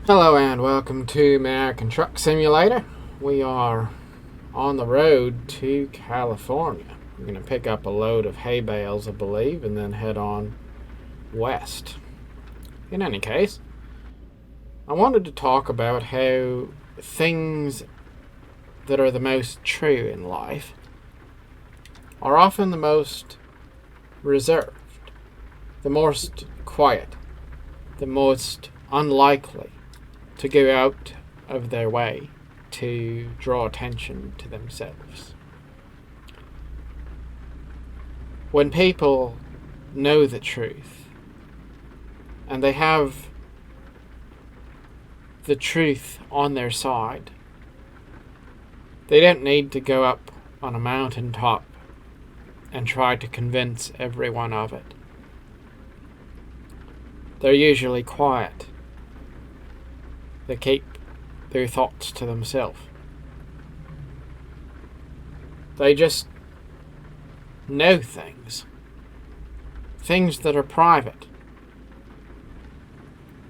Hello and welcome to American Truck Simulator. We are on the road to California. We're going to pick up a load of hay bales, I believe, and then head on west. In any case, I wanted to talk about how things that are the most true in life are often the most reserved, the most quiet, the most unlikely to go out of their way to draw attention to themselves. When people know the truth and they have the truth on their side, they don't need to go up on a mountaintop and try to convince everyone of it. They're usually quiet. They keep their thoughts to themselves. They just know things that are private,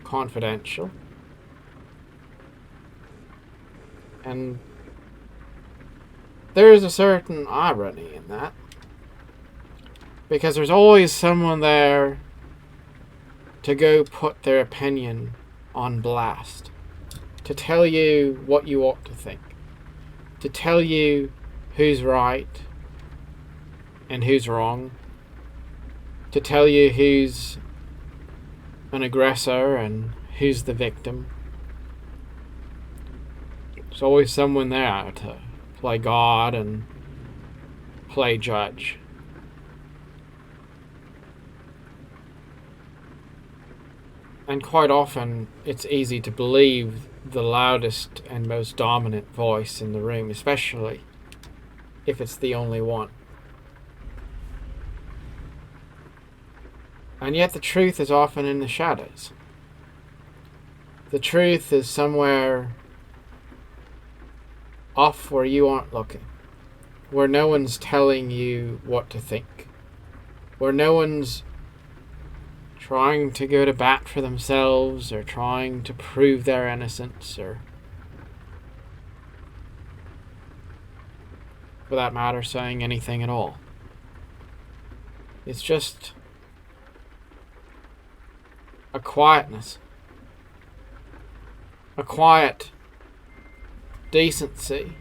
confidential, and there is a certain irony in that, because there's always someone there to go put their opinion on blast, to tell you what you ought to think, to tell you who's right and who's wrong, to tell you who's an aggressor and who's the victim. There's always someone there to play God and play judge. And quite often, it's easy to believe the loudest and most dominant voice in the room, especially if it's the only one. And yet the truth is often in the shadows. The truth is somewhere off where you aren't looking, where no one's telling you what to think, where no one's trying to go to bat for themselves or trying to prove their innocence, or for that matter saying anything at all. It's just a quietness, a quiet decency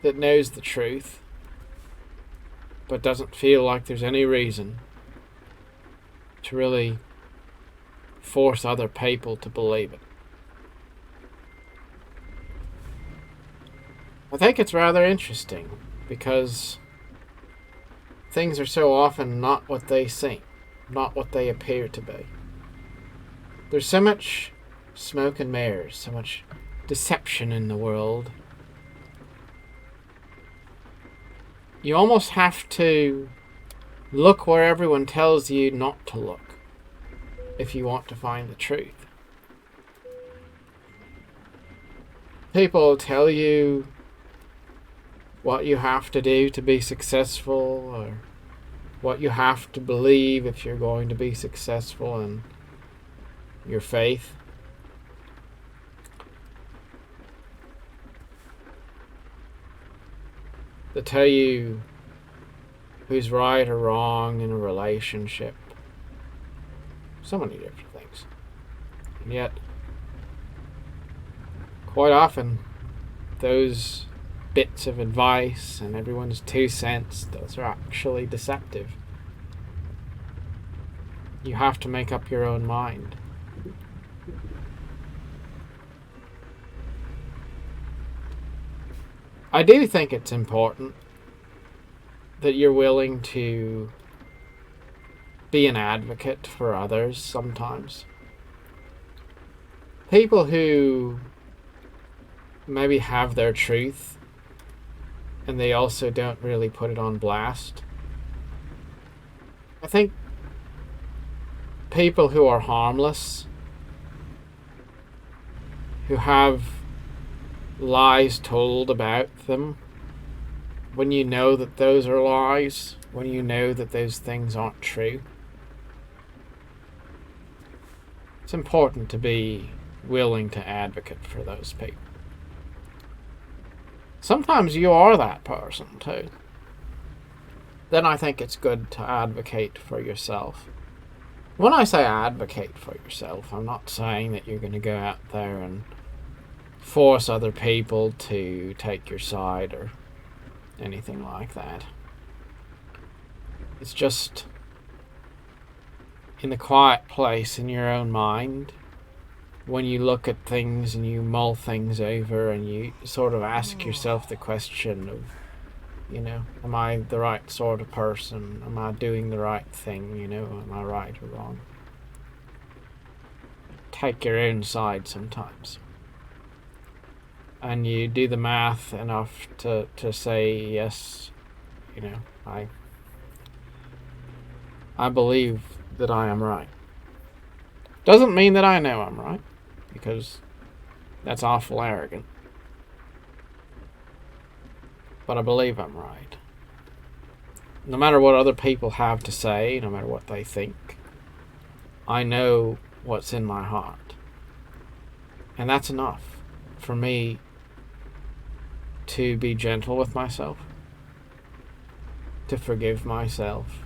that knows the truth but doesn't feel like there's any reason to really force other people to believe it. I think it's rather interesting because things are so often not what they seem, not what they appear to be. There's so much smoke and mirrors, so much deception in the world. You almost have to look where everyone tells you not to look if you want to find the truth. People tell you what you have to do to be successful, or what you have to believe if you're going to be successful in your faith. They tell you who's right or wrong in a relationship. So many different things. And yet, quite often, those bits of advice and everyone's 2 cents, those are actually deceptive. You have to make up your own mind. I do think it's important that you're willing to be an advocate for others sometimes. People who maybe have their truth and they also don't really put it on blast. I think people who are harmless, who have lies told about them, when you know that those are lies, when you know that those things aren't true, It's important to be willing to advocate for those people. Sometimes you are that person too. Then I think it's good to advocate for yourself. When I say advocate for yourself, I'm not saying that you're going to go out there and force other people to take your side or anything like that. It's just in the quiet place in your own mind, when you look at things and you mull things over and you sort of ask yourself the question of, am I the right sort of person? Am I doing the right thing? Am I right or wrong? Take your own side sometimes. And you do the math enough to say, yes, I believe that I am right. Doesn't mean that I know I'm right, because that's awful arrogant. But I believe I'm right. No matter what other people have to say, no matter what they think, I know what's in my heart. And that's enough for me to be gentle with myself, to forgive myself,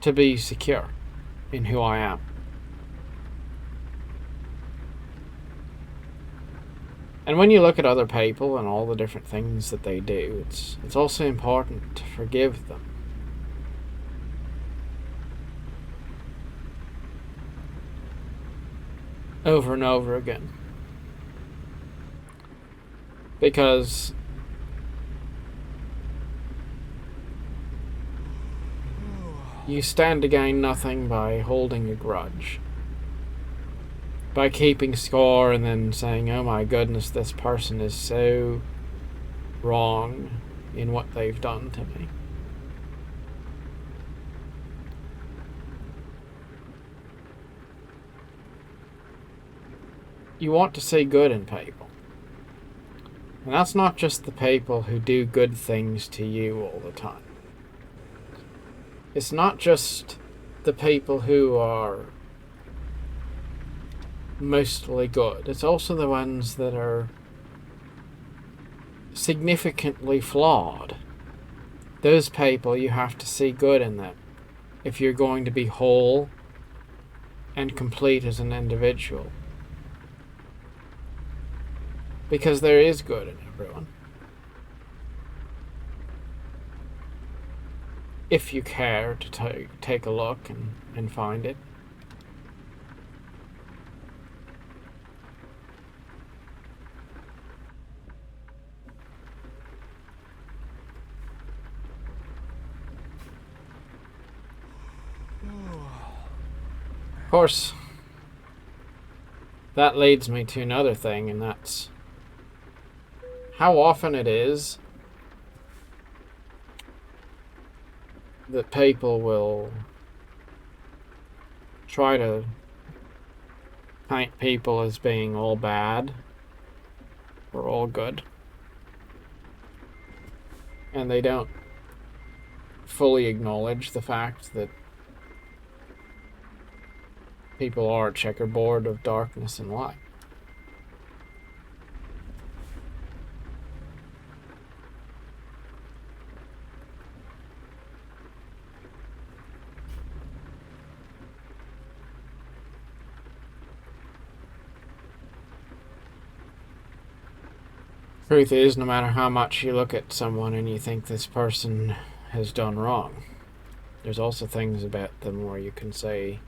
to be secure in who I am. And when you look at other people and all the different things that they do, it's also important to forgive them. Over and over again. Because you stand to gain nothing by holding a grudge. By keeping score and then saying, oh my goodness, this person is so wrong in what they've done to me. You want to see good in people. And that's not just the people who do good things to you all the time. It's not just the people who are mostly good. It's also the ones that are significantly flawed. Those people, you have to see good in them if you're going to be whole and complete as an individual. Because there is good in everyone. If you care to take a look and find it. Of course, that leads me to another thing, and that's how often it is that people will try to paint people as being all bad or all good, and they don't fully acknowledge the fact that people are a checkerboard of darkness and light. Truth is, no matter how much you look at someone and you think this person has done wrong, there's also things about them where you can say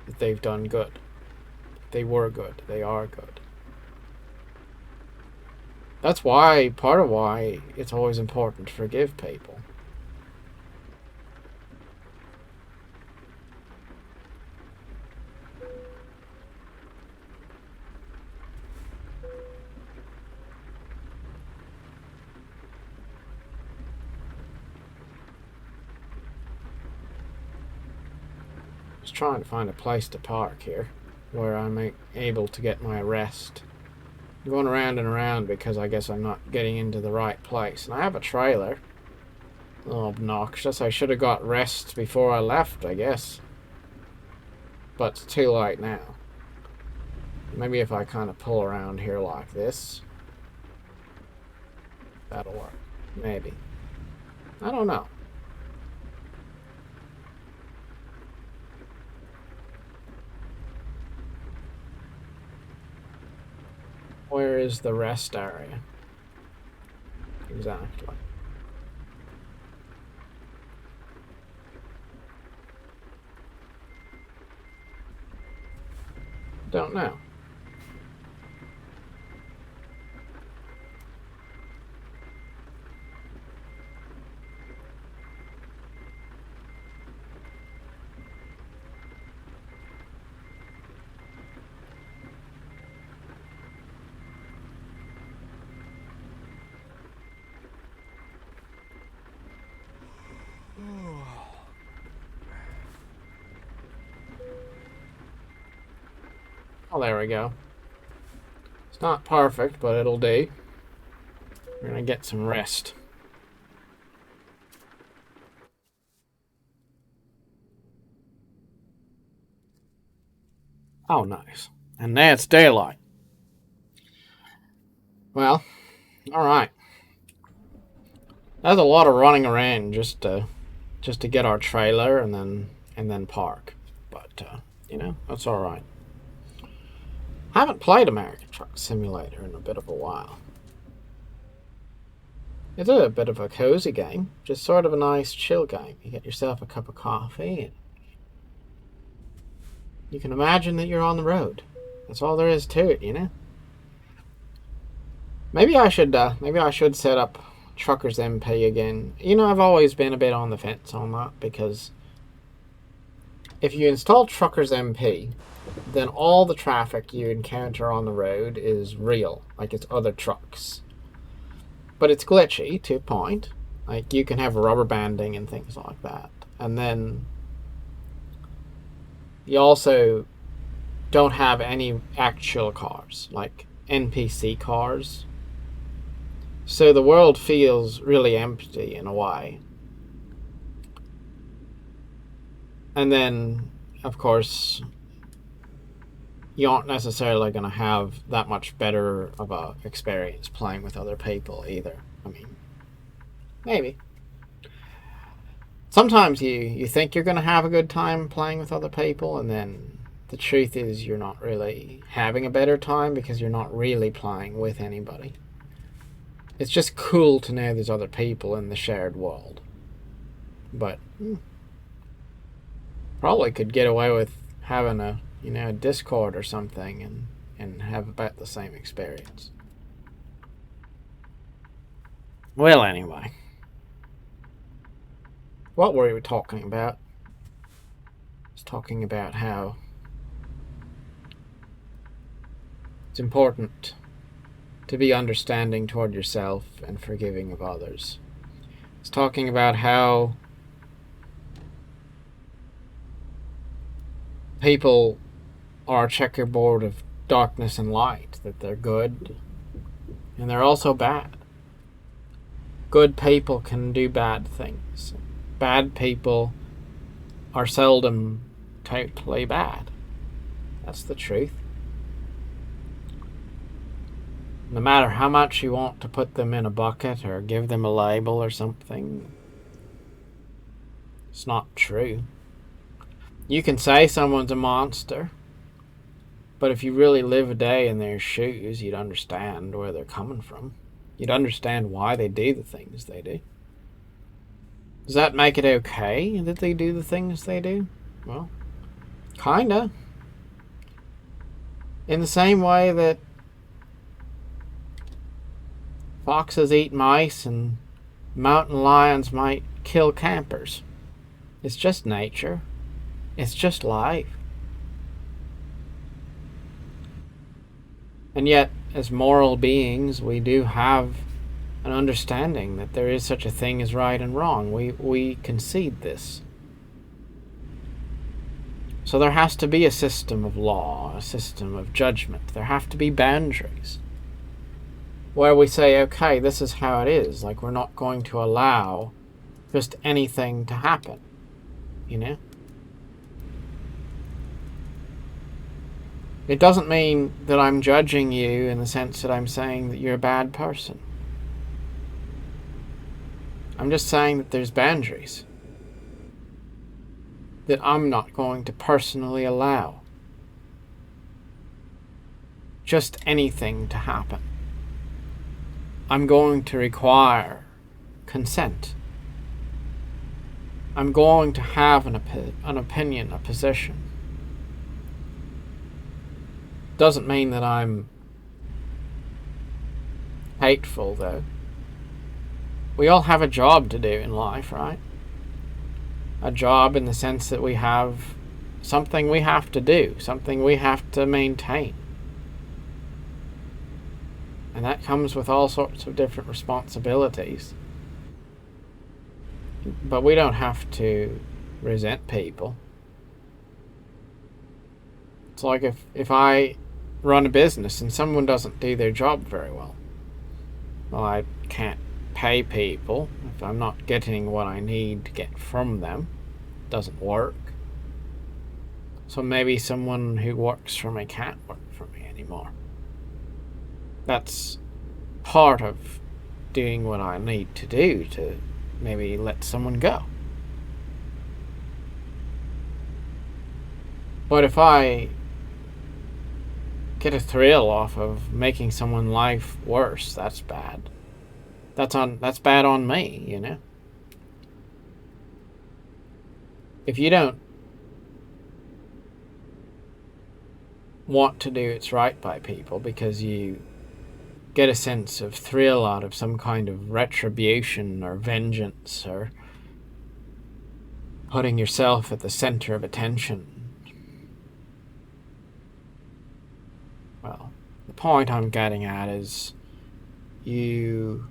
that they've done good. They were good. They are good. That's why, part of why, it's always important to forgive people. Just trying to find a place to park here where I'm able to get my rest. I'm going around and around because I guess I'm not getting into the right place. And I have a trailer. Oh, obnoxious. I should have got rest before I left, I guess. But it's too late now. Maybe if I kind of pull around here like this. That'll work. Maybe. I don't know. Where is the rest area? Exactly. Don't know. Oh, there we go. It's not perfect, but it'll do. We're gonna get some rest. Oh, nice. And now it's daylight. Well, all right. That's a lot of running around just to get our trailer and then park. But that's all right. Haven't played American Truck Simulator in a bit of a while. It's a bit of a cozy game, just sort of a nice chill game. You get yourself a cup of coffee and you can imagine that you're on the road. That's all there is to it, you know. Maybe I should set up Truckers MP again. You know, I've always been a bit on the fence on that because if you install Truckers MP, then all the traffic you encounter on the road is real, like it's other trucks. But it's glitchy to a point. Like you can have rubber banding and things like that. And then you also don't have any actual cars, like NPC cars. So the world feels really empty in a way. And then, of course, you aren't necessarily going to have that much better of a experience playing with other people either. I mean, maybe. Sometimes you think you're going to have a good time playing with other people, and then the truth is you're not really having a better time because you're not really playing with anybody. It's just cool to know there's other people in the shared world. But probably could get away with having a Discord or something and have about the same experience. Well, anyway, what were we talking about? I was talking about how it's important to be understanding toward yourself and forgiving of others. I was talking about how people are a checkerboard of darkness and light, that they're good and they're also bad. Good people can do bad things. Bad people are seldom totally bad. That's the truth. No matter how much you want to put them in a bucket or give them a label or something, it's not true. You can say someone's a monster, but if you really live a day in their shoes, you'd understand where they're coming from. You'd understand why they do the things they do. Does that make it okay that they do the things they do? Well, kinda. In the same way that foxes eat mice and mountain lions might kill campers. It's just nature. It's just life. And yet, as moral beings, we do have an understanding that there is such a thing as right and wrong. We concede this. So there has to be a system of law, a system of judgment. There have to be boundaries where we say, okay, this is how it is. Like, we're not going to allow just anything to happen, you know? It doesn't mean that I'm judging you in the sense that I'm saying that you're a bad person. I'm just saying that there's boundaries that I'm not going to personally allow just anything to happen. I'm going to require consent. I'm going to have an opinion, a position. Doesn't mean that I'm hateful, though. We all have a job to do in life, right? A job in the sense that we have something we have to do, something we have to maintain. And that comes with all sorts of different responsibilities. But we don't have to resent people. It's like if I run a business and someone doesn't do their job very well, I can't pay people if I'm not getting what I need to get from them. It doesn't work. So maybe someone who works for me can't work for me anymore. That's part of doing what I need to do to maybe let someone go. But if I get a thrill off of making someone's life worse, that's bad. That's bad on me, you know? If you don't want to do what's right by people because you get a sense of thrill out of some kind of retribution or vengeance or putting yourself at the center of attention, well, the point I'm getting at is you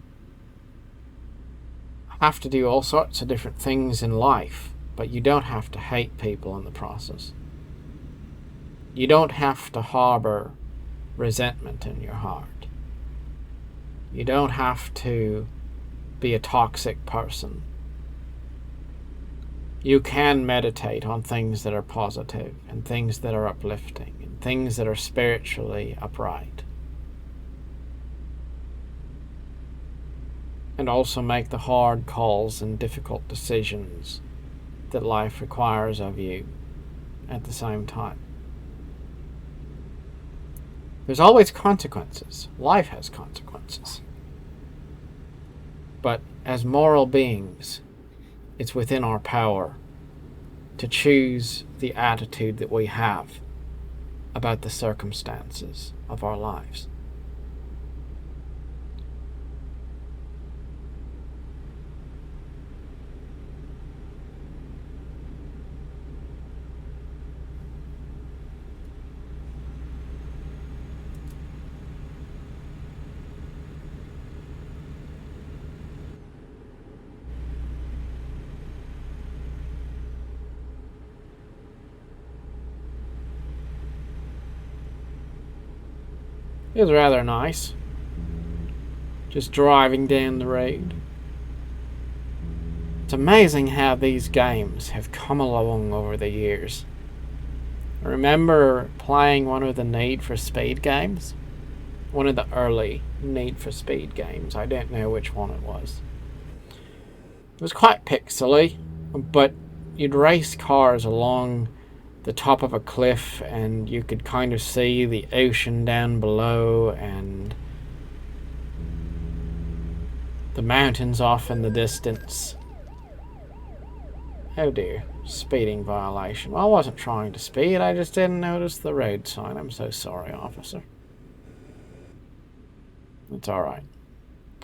have to do all sorts of different things in life, but you don't have to hate people in the process. You don't have to harbor resentment in your heart. You don't have to be a toxic person. You can meditate on things that are positive and things that are uplifting and things that are spiritually upright. And also make the hard calls and difficult decisions that life requires of you at the same time. There's always consequences. Life has consequences. But as moral beings, it's within our power to choose the attitude that we have about the circumstances of our lives. It was rather nice, just driving down the road. It's amazing how these games have come along over the years. I remember playing one of the Need for Speed games, one of the early Need for Speed games. I don't know which one it was. It was quite pixely, but you'd race cars along the top of a cliff and you could kind of see the ocean down below and the mountains off in the distance. Oh dear, speeding violation. Well, I wasn't trying to speed, I just didn't notice the road sign. I'm so sorry, officer. It's alright.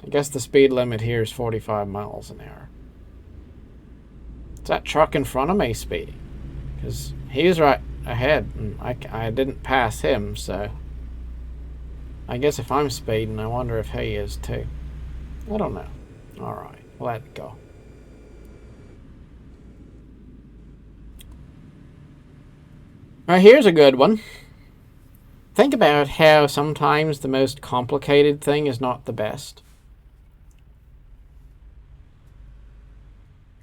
I guess the speed limit here is 45 miles an hour. It's that truck in front of me speeding, because he was right ahead, and I didn't pass him, so I guess if I'm speeding, I wonder if he is too. I don't know. Alright, let it go. Now here's a good one. Think about how sometimes the most complicated thing is not the best.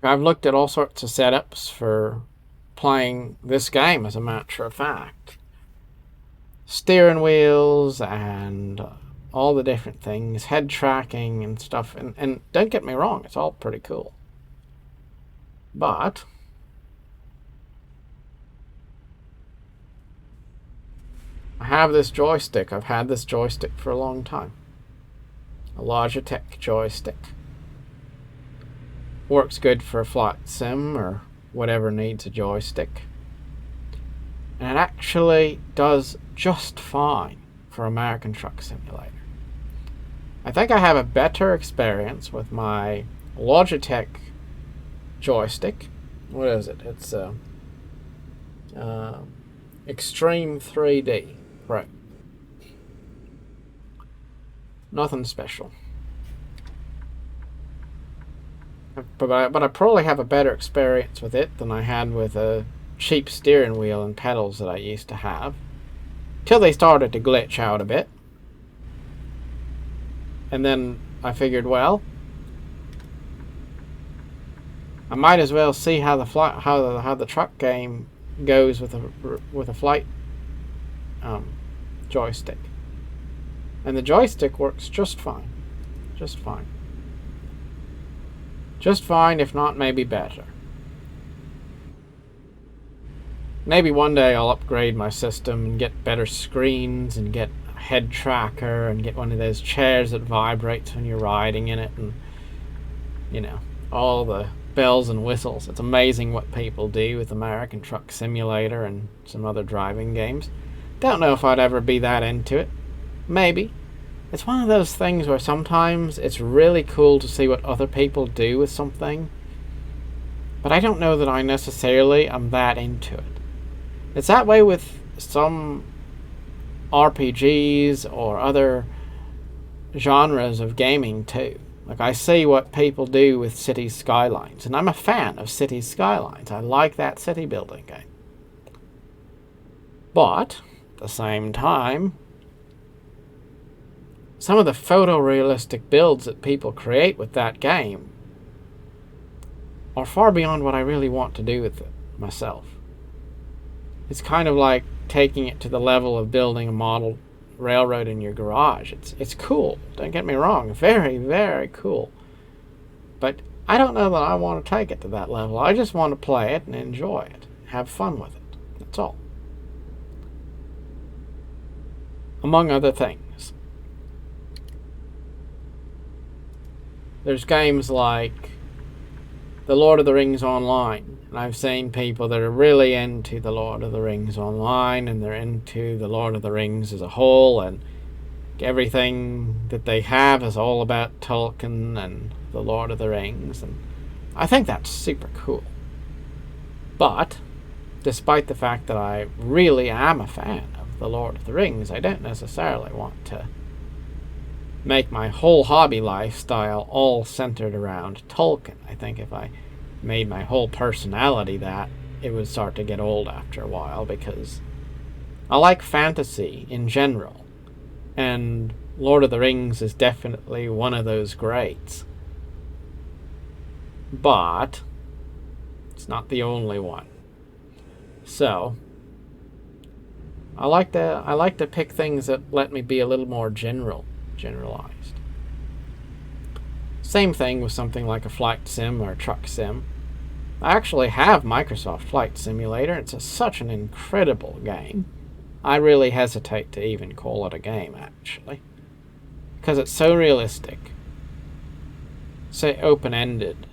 I've looked at all sorts of setups for playing this game, as a matter of fact. Steering wheels and all the different things, head tracking and stuff. And don't get me wrong, it's all pretty cool. But I have this joystick. I've had this joystick for a long time. A Logitech joystick. Works good for a flight sim or whatever needs a joystick. And it actually does just fine for American Truck Simulator. I think I have a better experience with my Logitech joystick. What is it? It's Extreme 3D Pro. Nothing special. But I probably have a better experience with it than I had with a cheap steering wheel and pedals that I used to have. Till they started to glitch out a bit. And then I figured, well, I might as well see how the truck game goes with a flight joystick. And the joystick works just fine. Just fine. Just fine, if not maybe better. Maybe one day I'll upgrade my system and get better screens and get a head tracker and get one of those chairs that vibrates when you're riding in it, and, you know, all the bells and whistles. It's amazing what people do with American Truck Simulator and some other driving games. Don't know if I'd ever be that into it. Maybe. It's one of those things where sometimes it's really cool to see what other people do with something, but I don't know that I necessarily am that into it. It's that way with some RPGs or other genres of gaming too. Like, I see what people do with Cities Skylines, and I'm a fan of Cities Skylines. I like that city building game. But, at the same time, some of the photorealistic builds that people create with that game are far beyond what I really want to do with it myself. It's kind of like taking it to the level of building a model railroad in your garage. It's cool, don't get me wrong, very, very cool. But I don't know that I want to take it to that level. I just want to play it and enjoy it, have fun with it. That's all. Among other things. There's games like The Lord of the Rings Online. And I've seen people that are really into The Lord of the Rings Online, and they're into The Lord of the Rings as a whole, and everything that they have is all about Tolkien and The Lord of the Rings. And I think that's super cool. But, despite the fact that I really am a fan of The Lord of the Rings, I don't necessarily want to make my whole hobby lifestyle all centered around Tolkien. I think if I made my whole personality that, it would start to get old after a while, because I like fantasy in general, and Lord of the Rings is definitely one of those greats. But it's not the only one. So I like to pick things that let me be a little more generalized. Same thing with something like a flight sim or a truck sim. I actually have Microsoft Flight Simulator. It's such an incredible game. I really hesitate to even call it a game, actually, because it's so realistic, so open-ended.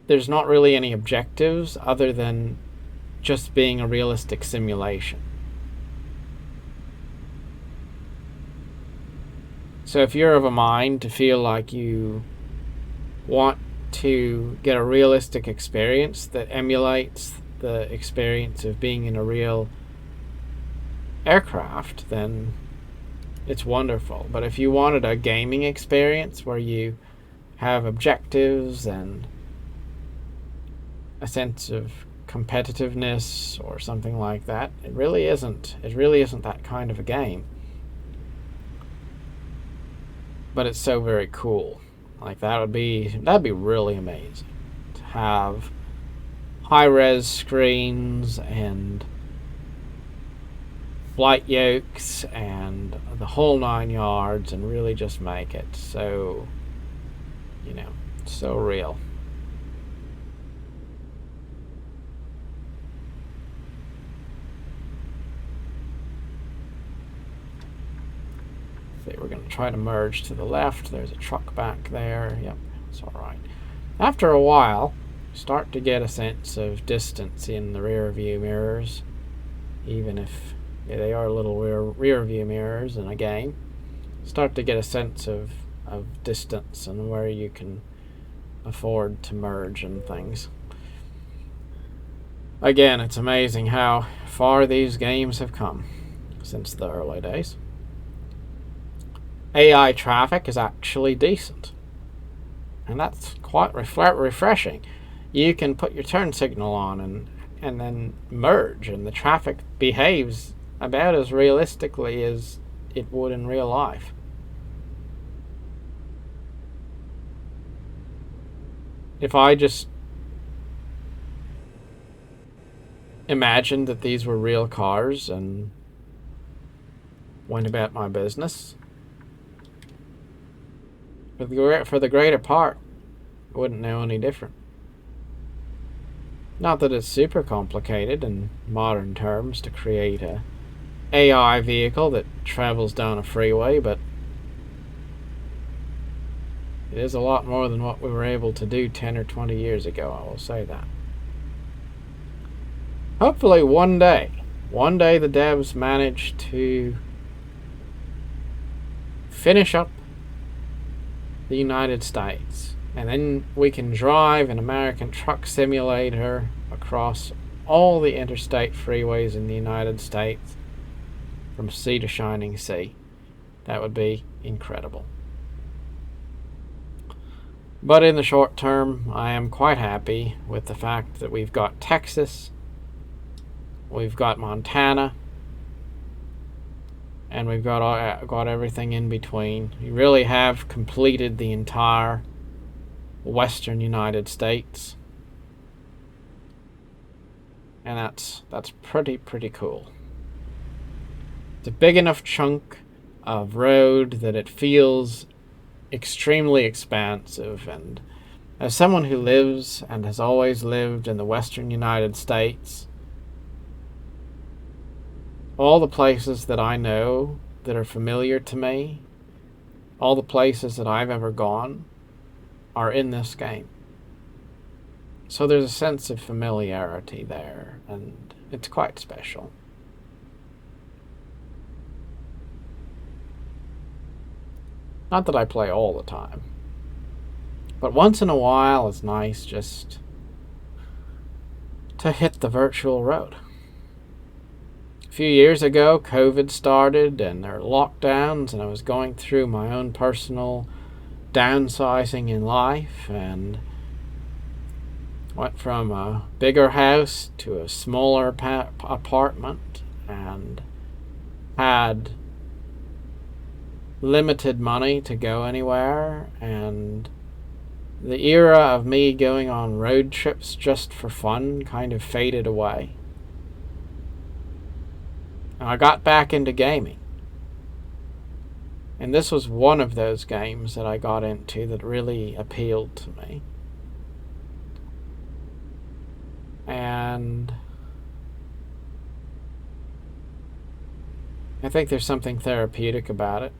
There's not really any objectives other than just being a realistic simulation. So if you're of a mind to feel like you want to get a realistic experience that emulates the experience of being in a real aircraft, then it's wonderful. But if you wanted a gaming experience where you have objectives and a sense of competitiveness or something like that, it really isn't that kind of a game. but it's so very cool. Like that'd be really amazing to have high-res screens and flight yokes and the whole 9 yards, and really just make it so, so real. See, we're going to try to merge to the left. There's a truck back there. Yep, it's all right. After a while, start to get a sense of distance in the rear view mirrors, even if they are little rear view mirrors in a game. Start to get a sense of distance and where you can afford to merge and things. Again, it's amazing how far these games have come since the early days. AI traffic is actually decent, and that's quite refreshing. You can put your turn signal on and then merge, and the traffic behaves about as realistically as it would in real life. If I just imagined that these were real cars and went about my business, for the greater part, I wouldn't know any different. Not that it's super complicated in modern terms to create a AI vehicle that travels down a freeway, but it is a lot more than what we were able to do 10 or 20 years ago, I will say that. Hopefully one day the devs manage to finish up the United States, and then we can drive an American truck simulator across all the interstate freeways in the United States from sea to shining sea. That would be incredible. But in the short term, I am quite happy with the fact that we've got Texas, we've got Montana, and we've got everything in between. We really have completed the entire western United States, and that's pretty cool. It's a big enough chunk of road that it feels extremely expansive, and as someone who lives and has always lived in the western United States, all the places that I know that are familiar to me, all the places that I've ever gone, are in this game. So there's a sense of familiarity there, and it's quite special. Not that I play all the time, but once in a while it's nice just to hit the virtual road. A few years ago, COVID started and there were lockdowns, and I was going through my own personal downsizing in life, and went from a bigger house to a smaller apartment, and had limited money to go anywhere, and the era of me going on road trips just for fun kind of faded away. And I got back into gaming, and this was one of those games that I got into that really appealed to me. And I think there's something therapeutic about it.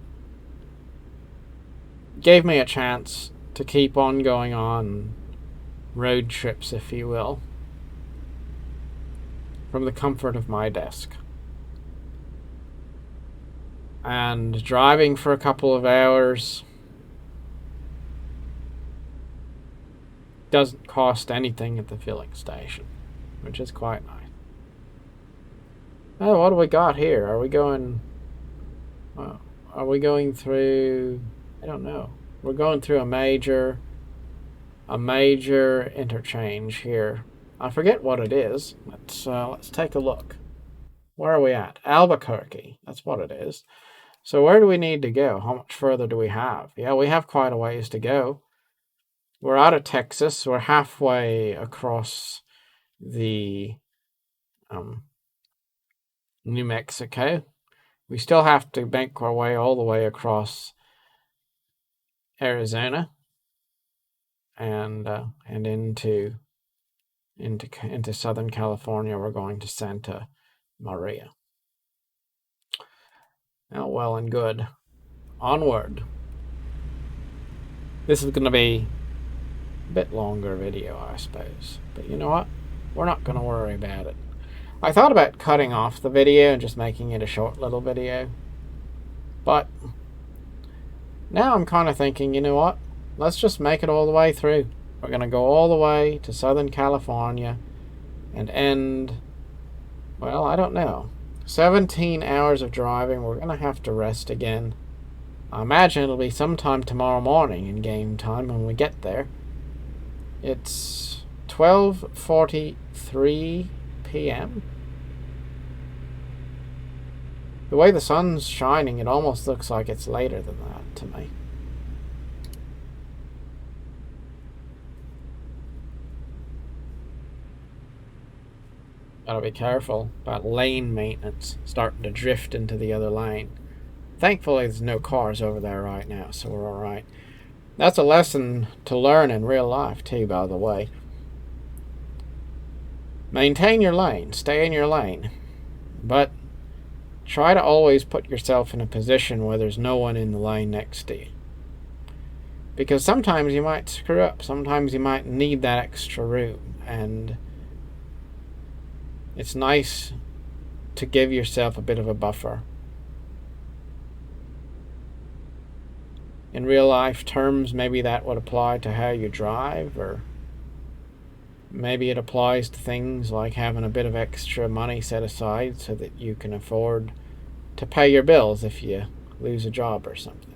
It gave me a chance to keep on going on road trips, if you will, from the comfort of my desk. And driving for a couple of hours doesn't cost anything at the filling station, which is quite nice. Oh, what do we got here? Are we going through, I don't know. We're going through a major interchange here. I forget what it is. Let's take a look. Where are we at? Albuquerque. That's what it is. So where do we need to go? How much further do we have? Yeah, we have quite a ways to go. We're out of Texas. We're halfway across the New Mexico. We still have to make our way all the way across Arizona and into Southern California. We're going to Santa Maria. Oh, well and good. Onward. This is going to be a bit longer video, I suppose. But you know what? We're not going to worry about it. I thought about cutting off the video and just making it a short little video. But now I'm kind of thinking, you know what? Let's just make it all the way through. We're going to go all the way to Southern California and end, well, I don't know. 17 hours of driving. We're going to have to rest again. I imagine it'll be sometime tomorrow morning in game time when we get there. It's 12:43 p.m. The way the sun's shining, it almost looks like it's later than that to me. Gotta be careful about lane maintenance, starting to drift into the other lane. Thankfully, there's no cars over there right now, so we're alright. That's a lesson to learn in real life, too, by the way. Maintain your lane, stay in your lane, but try to always put yourself in a position where there's no one in the lane next to you. Because sometimes you might screw up, sometimes you might need that extra room, and it's nice to give yourself a bit of a buffer. In real life terms, maybe that would apply to how you drive, or maybe it applies to things like having a bit of extra money set aside so that you can afford to pay your bills if you lose a job or something.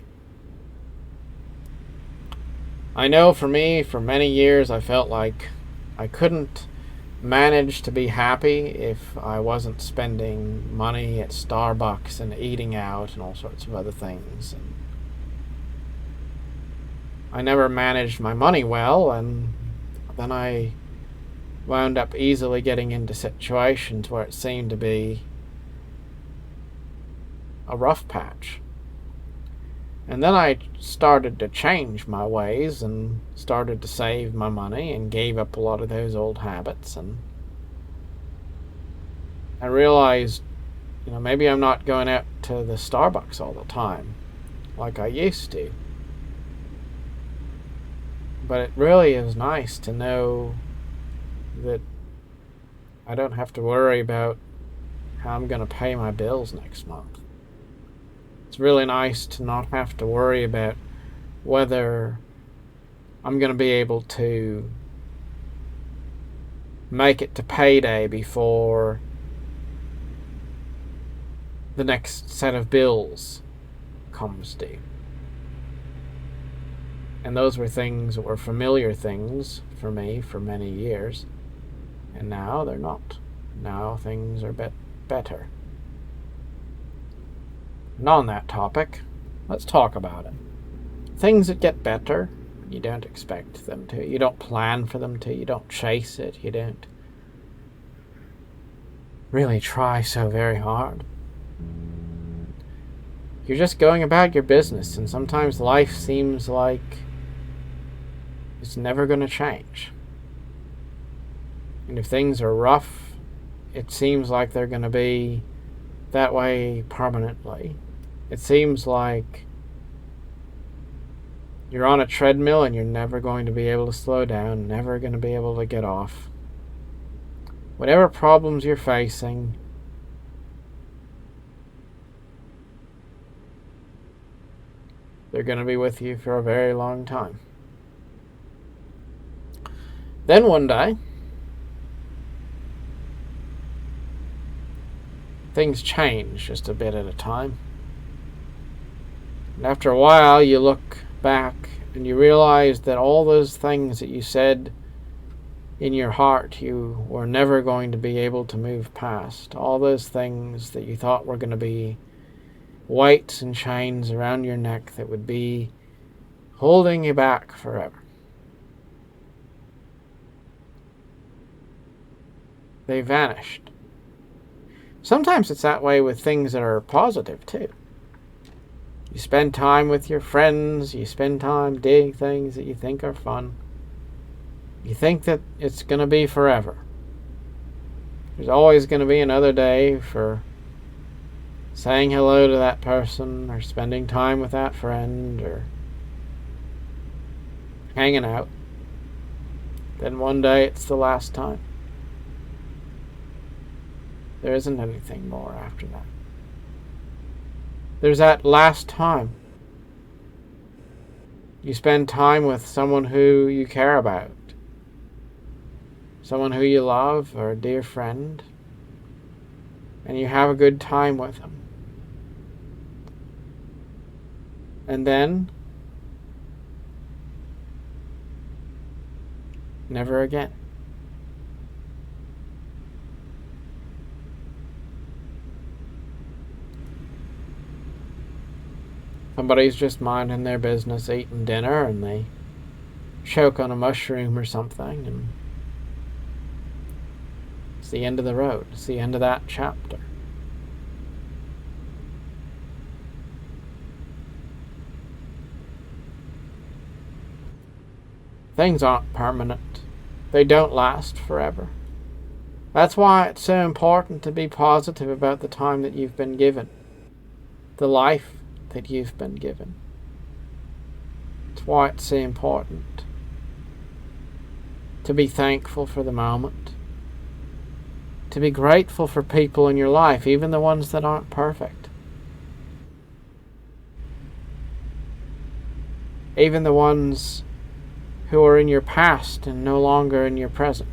I know for me, for many years, I felt like I couldn't manage to be happy if I wasn't spending money at Starbucks and eating out and all sorts of other things. And I never managed my money well, and then I wound up easily getting into situations where it seemed to be a rough patch. And then I started to change my ways and started to save my money and gave up a lot of those old habits. And I realized, maybe I'm not going out to the Starbucks all the time like I used to. But it really is nice to know that I don't have to worry about how I'm going to pay my bills next month. It's really nice to not have to worry about whether I'm going to be able to make it to payday before the next set of bills comes due. And those were things that were familiar things for me for many years. And now they're not. Now things are a bit better. And on that topic, let's talk about it. Things that get better, you don't expect them to. You don't plan for them to. You don't chase it. You don't really try so very hard. You're just going about your business, and sometimes life seems like it's never going to change. And if things are rough, it seems like they're going to be that way permanently. It seems like you're on a treadmill and you're never going to be able to slow down, never going to be able to get off. Whatever problems you're facing, they're going to be with you for a very long time. Then one day, things change just a bit at a time. And after a while, you look back and you realize that all those things that you said in your heart you were never going to be able to move past, all those things that you thought were going to be weights and chains around your neck that would be holding you back forever. They vanished. Sometimes it's that way with things that are positive too. You spend time with your friends, you spend time doing things that you think are fun. You think that it's going to be forever. There's always going to be another day for saying hello to that person, or spending time with that friend, or hanging out. Then one day it's the last time. There isn't anything more after that. There's that last time. You spend time with someone who you care about, someone who you love, or a dear friend, and you have a good time with them. And then, never again. Somebody's just minding their business, eating dinner, and they choke on a mushroom or something, and it's the end of the road. It's the end of that chapter. Things aren't permanent. They don't last forever. That's why it's so important to be positive about the time that you've been given, the life that you've been given. That's why it's so important to be thankful for the moment, to be grateful for people in your life, even the ones that aren't perfect, even the ones who are in your past and no longer in your present.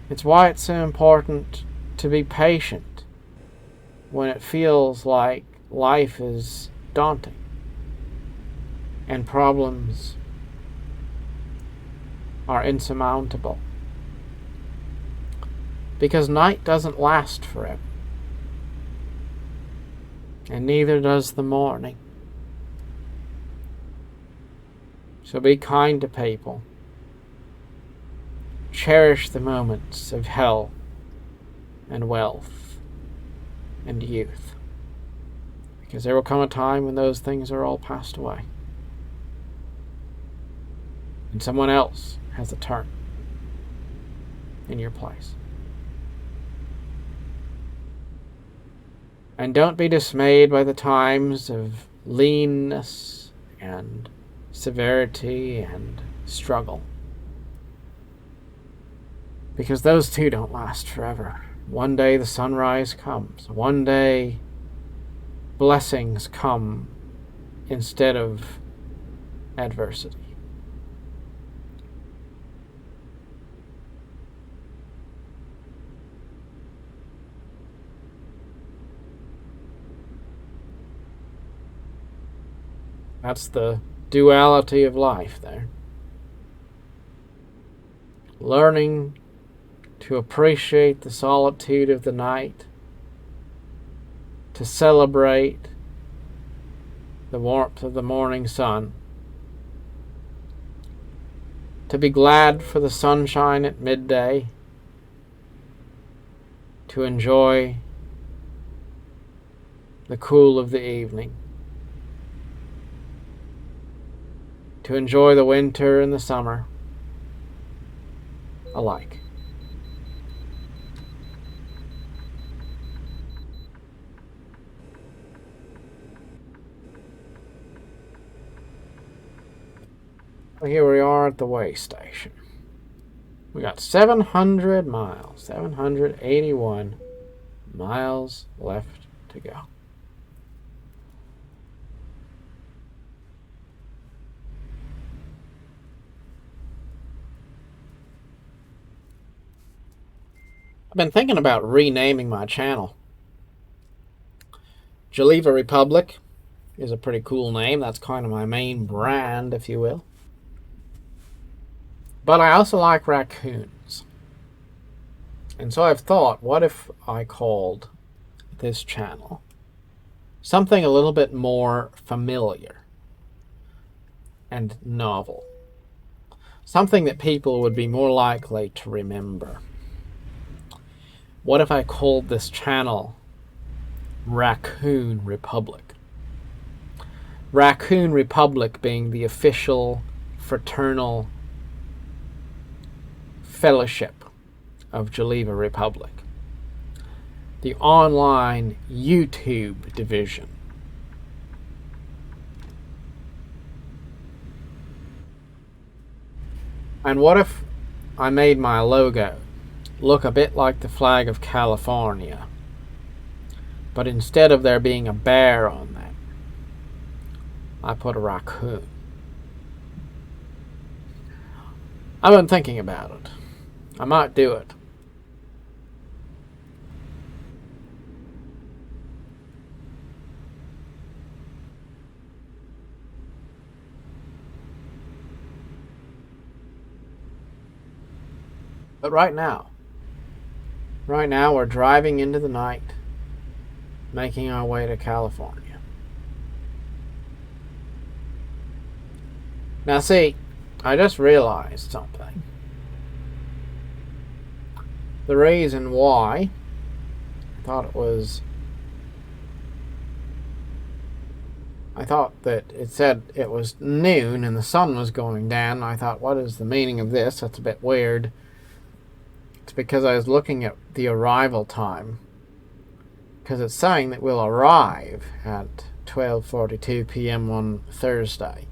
It's why it's so important to be patient when it feels like life is daunting and problems are insurmountable. Because night doesn't last forever, and neither does the morning. So be kind to people. Cherish the moments of health and wealth and youth, because there will come a time when those things are all passed away and someone else has a turn in your place. And don't be dismayed by the times of leanness and severity and struggle, because those too don't last forever. One day the sunrise comes. One day blessings come instead of adversity. That's the duality of life there. Learning to appreciate the solitude of the night, to celebrate the warmth of the morning sun, to be glad for the sunshine at midday, to enjoy the cool of the evening, to enjoy the winter and the summer alike. Here we are at the way station. We got 700 miles, 781 miles left to go. I've been thinking about renaming my channel. Geneva Republic is a pretty cool name. That's kind of my main brand, if you will. But I also like raccoons. And so I've thought, what if I called this channel something a little bit more familiar and novel. Something that people would be more likely to remember. What if I called this channel Raccoon Republic? Raccoon Republic being the official fraternal fellowship of Geneva Republic, the online YouTube division. And what if I made my logo look a bit like the flag of California, but instead of there being a bear on that, I put a raccoon? I've been thinking about it. I might do it. But right now we're driving into the night, making our way to California. Now see, I just realized something. The reason why I thought that it said it was noon and the sun was going down. I thought, what is the meaning of this? That's a bit weird. It's because I was looking at the arrival time, because it's saying that we'll arrive at 12:42 p.m. on Thursday.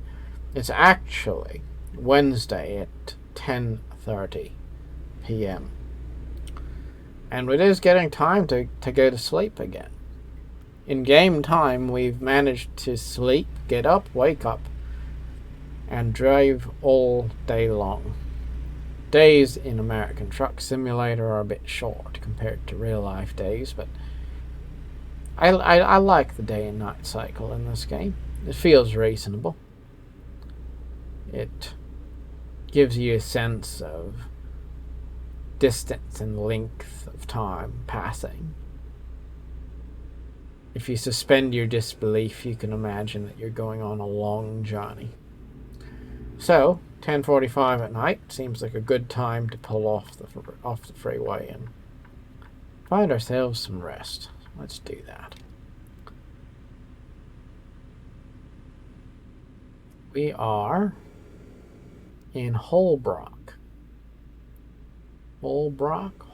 It's actually Wednesday at 10:30 p.m. And it is getting time to go to sleep again. In game time, we've managed to sleep, get up, wake up, and drive all day long. Days in American Truck Simulator are a bit short compared to real life days, but I like the day and night cycle in this game. It feels reasonable. It gives you a sense of distance and length of time passing. If you suspend your disbelief, you can imagine that you're going on a long journey. So 10:45 at night seems like a good time to pull off the freeway and find ourselves some rest. Let's do that. We are in Holbrook. Holbrook.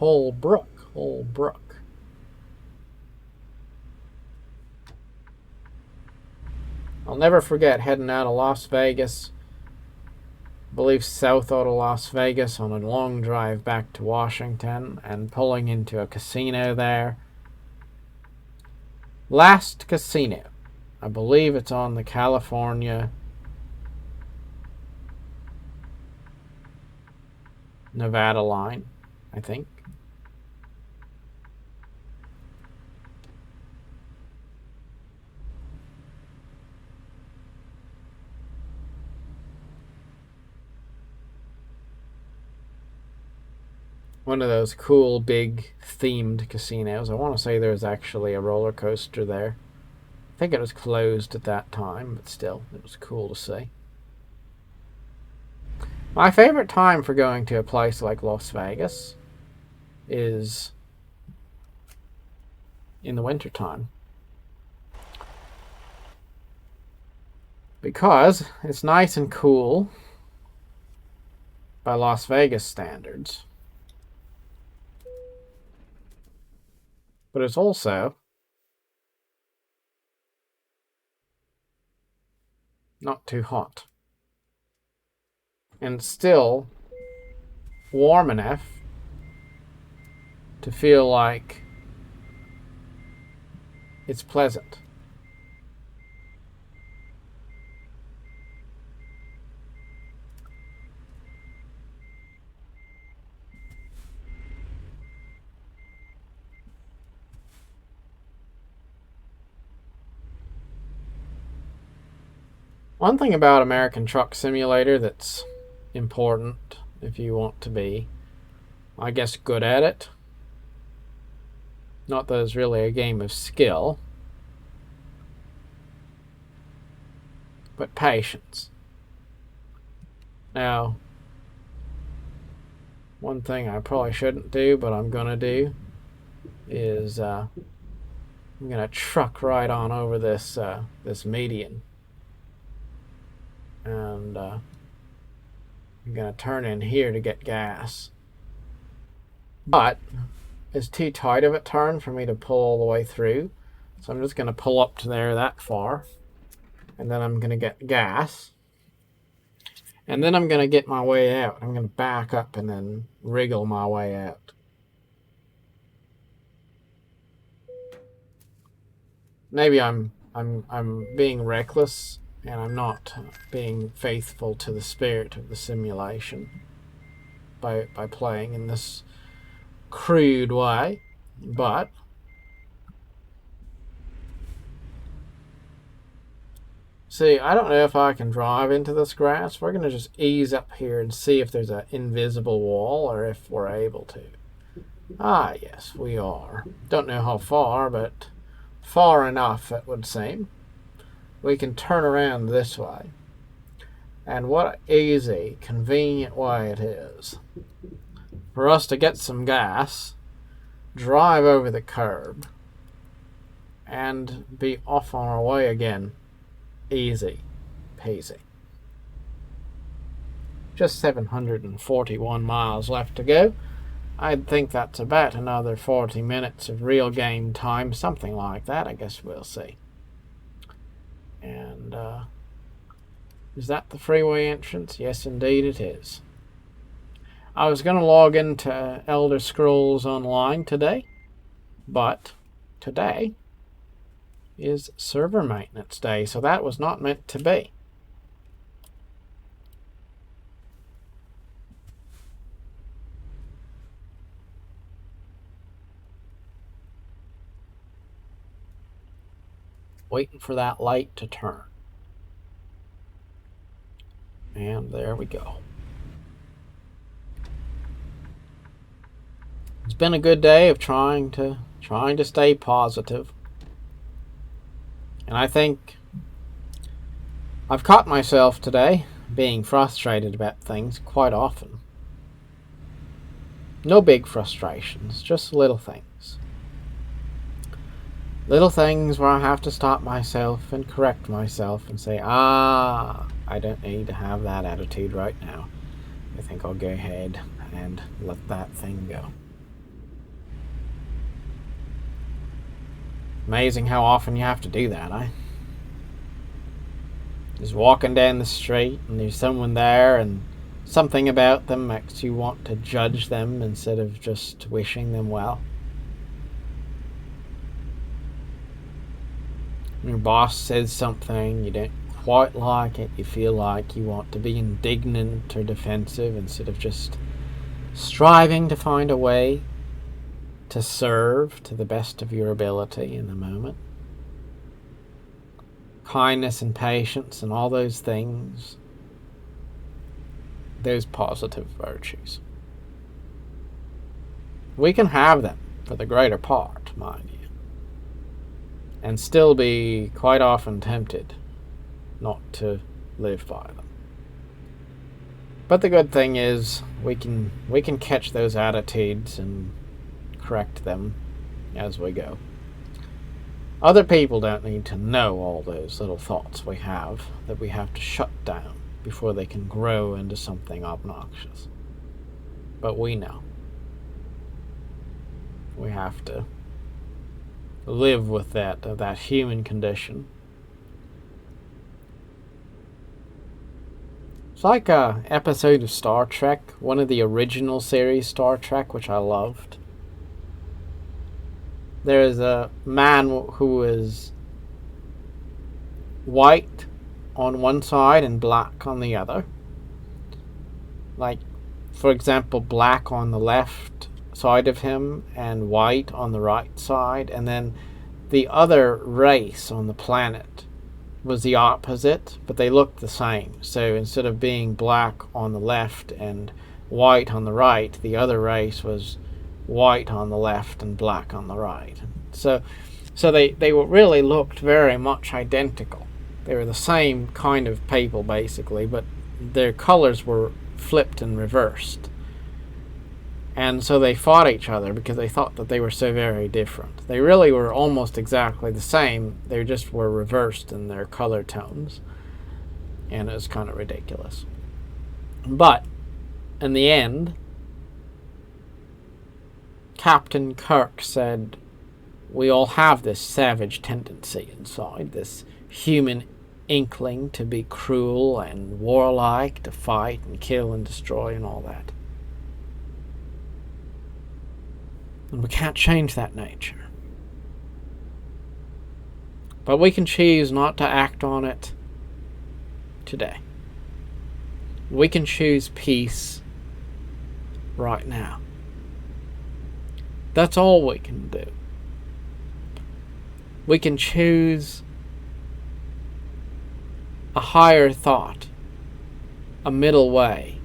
I'll never forget heading out of Las Vegas, I believe south out of Las Vegas, on a long drive back to Washington and pulling into a casino there. Last casino. I believe it's on the California Nevada line, I think. One of those cool big themed casinos. I want to say there's actually a roller coaster there. I think it was closed at that time, but still, it was cool to see. My favorite time for going to a place like Las Vegas is in the wintertime, because it's nice and cool by Las Vegas standards, but it's also not too hot. And still warm enough to feel like it's pleasant. One thing about American Truck Simulator that's important if you want to be, I guess, good at it, Not that it's really a game of skill, but patience. Now, one thing I probably shouldn't do, but I'm going to do, is I'm going to truck right on over this median. And I'm going to turn in here to get gas. But it's too tight of a turn for me to pull all the way through. So I'm just going to pull up to there that far. And then I'm going to get gas. And then I'm going to get my way out. I'm going to back up and then wriggle my way out. Maybe I'm being reckless and I'm not being faithful to the spirit of the simulation by playing in this crude way, but see, I don't know if I can drive into this grass. We're going to just ease up here and see if there's an invisible wall or if we're able to. Ah, yes, we are. Don't know how far, but far enough, it would seem. We can turn around this way. And what an easy, convenient way it is for us to get some gas, drive over the curb, and be off on our way again. Easy peasy. Just 741 miles left to go. I'd think that's about another 40 minutes of real game time, something like that. I guess we'll see. And is that the freeway entrance? Yes, indeed it is. I was going to log into Elder Scrolls Online today, but today is server maintenance day, so that was not meant to be. Waiting for that light to turn. And there we go. It's been a good day of trying to stay positive. And I think I've caught myself today being frustrated about things quite often. No big frustrations, just little things. Little things where I have to stop myself and correct myself and say, I don't need to have that attitude right now. I think I'll go ahead and let that thing go. Amazing how often you have to do that, eh? Just walking down the street and there's someone there and something about them makes you want to judge them instead of just wishing them well. Your boss says something, you don't quite like it, you feel like you want to be indignant or defensive instead of just striving to find a way to serve to the best of your ability in the moment. Kindness and patience and all those things, those positive virtues. We can have them for the greater part, mind you, and still be quite often tempted not to live by them. But the good thing is we can catch those attitudes and correct them as we go. Other people don't need to know all those little thoughts we have that we have to shut down before they can grow into something obnoxious. But we know. We have to live with that human condition. It's like an episode of Star Trek, one of the original series Star Trek, which I loved. There is a man who is white on one side and black on the other. Like, for example, black on the left side of him and white on the right side. And then the other race on the planet was the opposite, but they looked the same. So instead of being black on the left and white on the right, the other race was white on the left and black on the right. So they really looked very much identical. They were the same kind of people, basically, but their colors were flipped and reversed. And so they fought each other because they thought that they were so very different. They really were almost exactly the same. They just were reversed in their color tones. And it was kind of ridiculous. But in the end, Captain Kirk said, we all have this savage tendency inside, this human inkling to be cruel and warlike, to fight and kill and destroy and all that. And we can't change that nature. But we can choose not to act on it today. We can choose peace right now. That's all we can do. We can choose a higher thought, a middle way.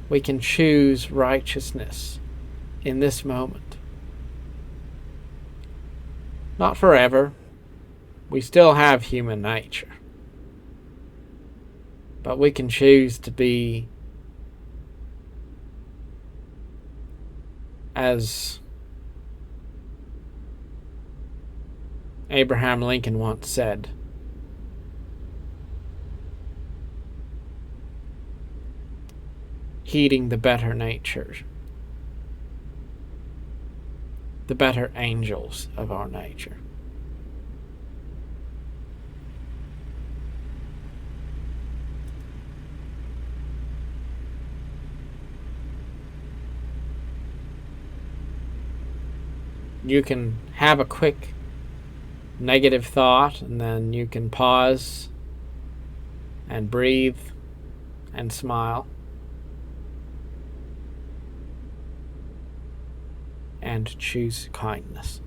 We can choose righteousness in this moment. Not forever. We still have human nature. But we can choose to be, as Abraham Lincoln once said, heeding the better natures, the better angels of our nature. You can have a quick negative thought, and then you can pause and breathe and smile and choose kindness.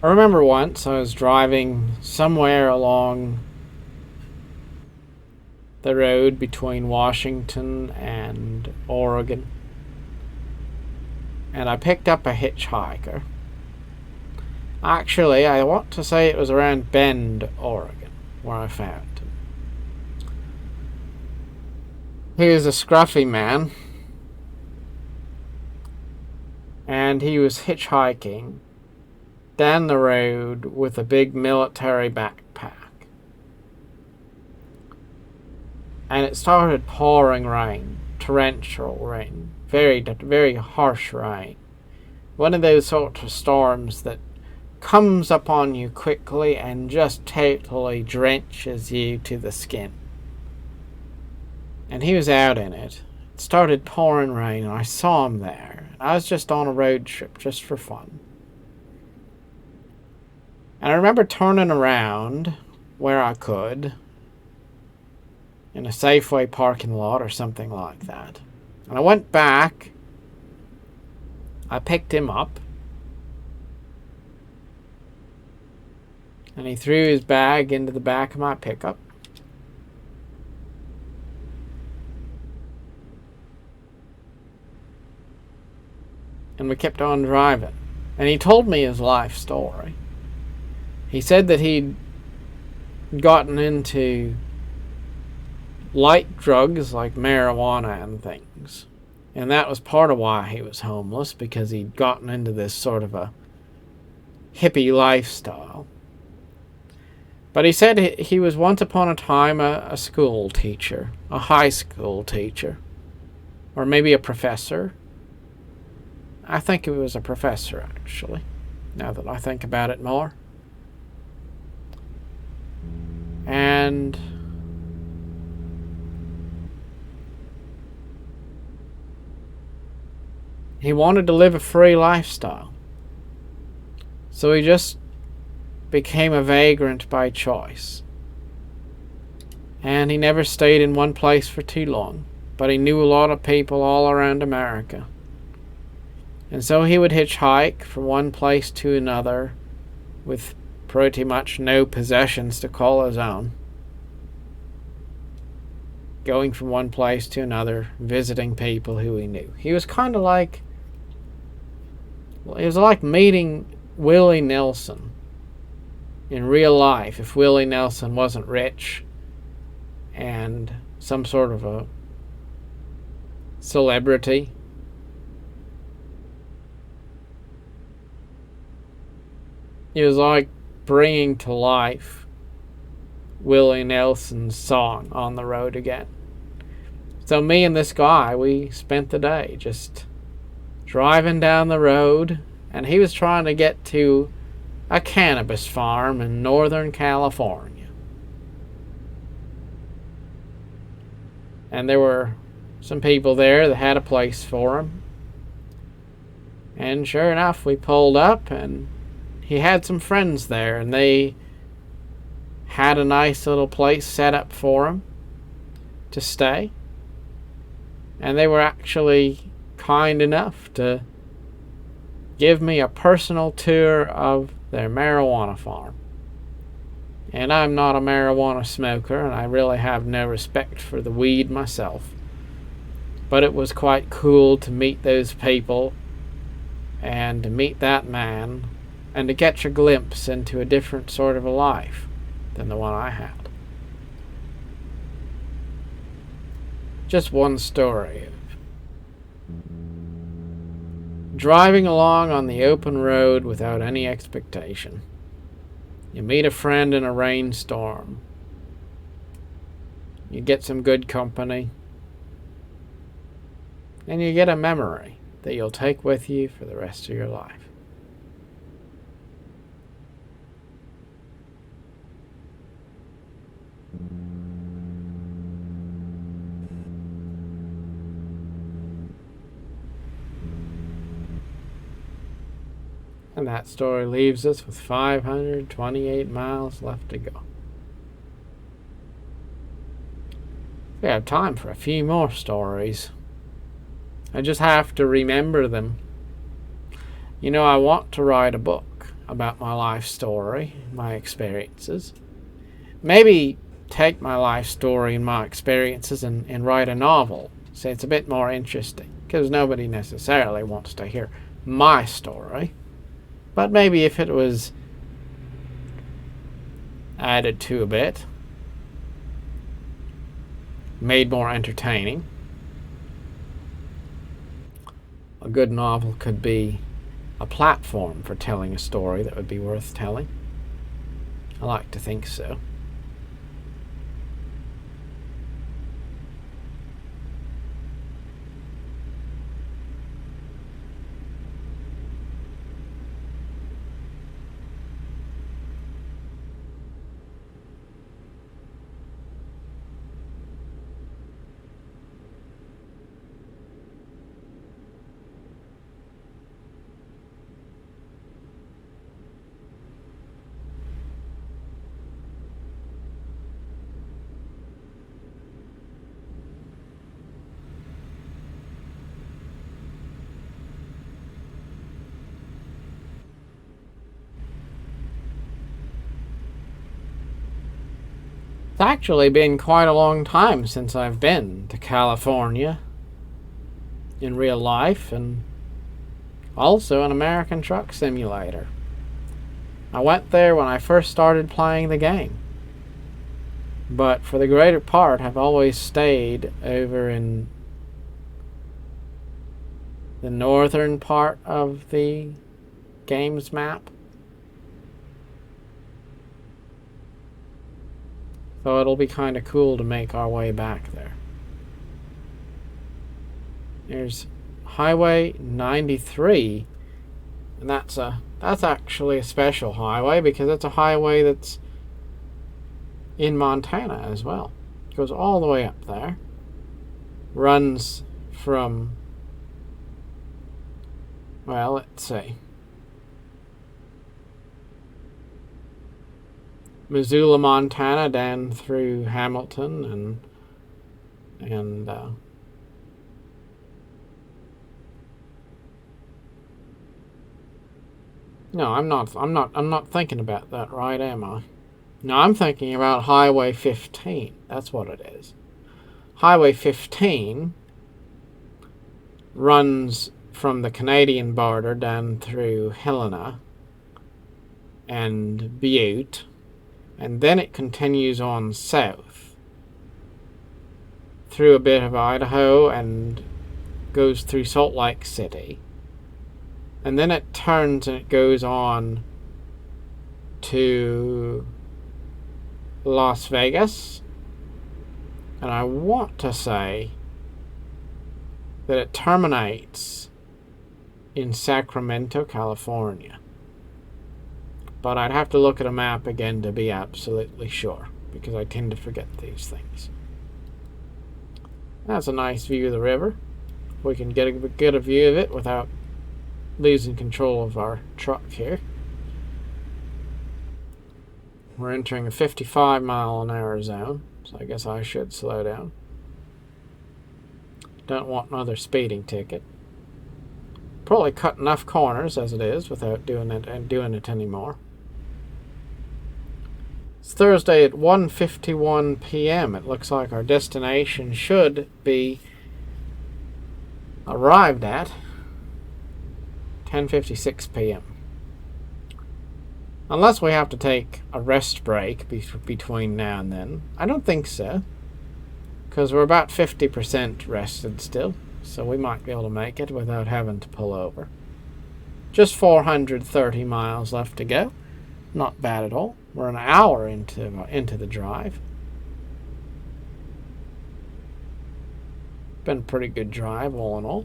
I remember once I was driving somewhere along the road between Washington and Oregon, and I picked up a hitchhiker. Actually, I want to say it was around Bend, Oregon, where I found him. He was a scruffy man, and he was hitchhiking down the road with a big military backpack. And it started pouring rain, torrential rain, very, very harsh rain. One of those sorts of storms that comes upon you quickly and just totally drenches you to the skin. And he was out in it. It started pouring rain, and I saw him there. I was just on a road trip, just for fun. And I remember turning around where I could, in a Safeway parking lot or something like that. And I went back, I picked him up, and he threw his bag into the back of my pickup. And we kept on driving. And he told me his life story. He said that he'd gotten into light drugs like marijuana and things. And that was part of why he was homeless, because he'd gotten into this sort of a hippie lifestyle. But he said he was once upon a time a school teacher, a high school teacher. or maybe a professor. I think he was a professor, actually, now that I think about it more. And he wanted to live a free lifestyle. So he just became a vagrant by choice. And he never stayed in one place for too long, but he knew a lot of people all around America. And so he would hitchhike from one place to another with pretty much no possessions to call his own. Going from one place to another, visiting people who he knew. He was kind of like, well, it was like meeting Willie Nelson in real life if Willie Nelson wasn't rich and some sort of a celebrity. It was like bringing to life Willie Nelson's song On the Road Again. So me and this guy, we spent the day just driving down the road, and he was trying to get to a cannabis farm in Northern California. And there were some people there that had a place for him. And sure enough, we pulled up, and he had some friends there, and they had a nice little place set up for him to stay. And they were actually kind enough to give me a personal tour of their marijuana farm. And I'm not a marijuana smoker, and I really have no respect for the weed myself. But it was quite cool to meet those people and to meet that man and to catch a glimpse into a different sort of a life than the one I had. Just one story of driving along on the open road without any expectation. You meet a friend in a rainstorm. You get some good company. And you get a memory that you'll take with you for the rest of your life. And that story leaves us with 528 miles left to go. We have time for a few more stories. I just have to remember them. You know, I want to write a book about my life story, my experiences. Maybe take my life story and my experiences and write a novel. So it's a bit more interesting, because nobody necessarily wants to hear my story. But maybe if it was added to a bit, made more entertaining, a good novel could be a platform for telling a story that would be worth telling. I like to think so. It's actually been quite a long time since I've been to California in real life, and also an American Truck Simulator. I went there when I first started playing the game, but for the greater part I've always stayed over in the northern part of the game's map. So it'll be kind of cool to make our way back there. There's Highway 93, and that's actually a special highway because it's a highway that's in Montana as well. It goes all the way up there. Runs from, well, let's see, Missoula, Montana, down through Hamilton and no, I'm not thinking about that right, am I? No, I'm thinking about Highway 15. That's what it is. Highway 15 runs from the Canadian border down through Helena and Butte, and then it continues on south through a bit of Idaho and goes through Salt Lake City, and then it turns and it goes on to Las Vegas, and I want to say that it terminates in Sacramento, California. But I'd have to look at a map again to be absolutely sure, because I tend to forget these things. That's a nice view of the river. We can get a view of it without losing control of our truck here. We're entering a 55-mile-an-hour zone, so I guess I should slow down. Don't want another speeding ticket. Probably cut enough corners as it is without doing it anymore. It's Thursday at 1:51 p.m. It looks like our destination should be arrived at 10:56 p.m. Unless we have to take a rest break between now and then. I don't think so, because we're about 50% rested still, so we might be able to make it without having to pull over. Just 430 miles left to go. Not bad at all. We're an hour into the drive. Been a pretty good drive all in all.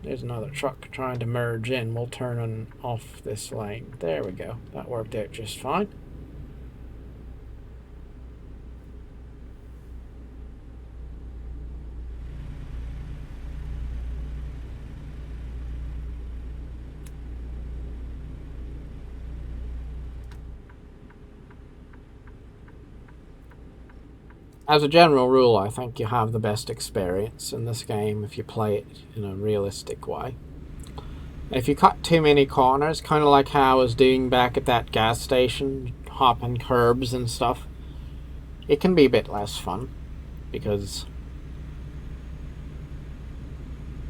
There's another truck trying to merge in. We'll turn off this lane. There we go. That worked out just fine. As a general rule, I think you have the best experience in this game if you play it in a realistic way. If you cut too many corners, kind of like how I was doing back at that gas station, hopping curbs and stuff, it can be a bit less fun, because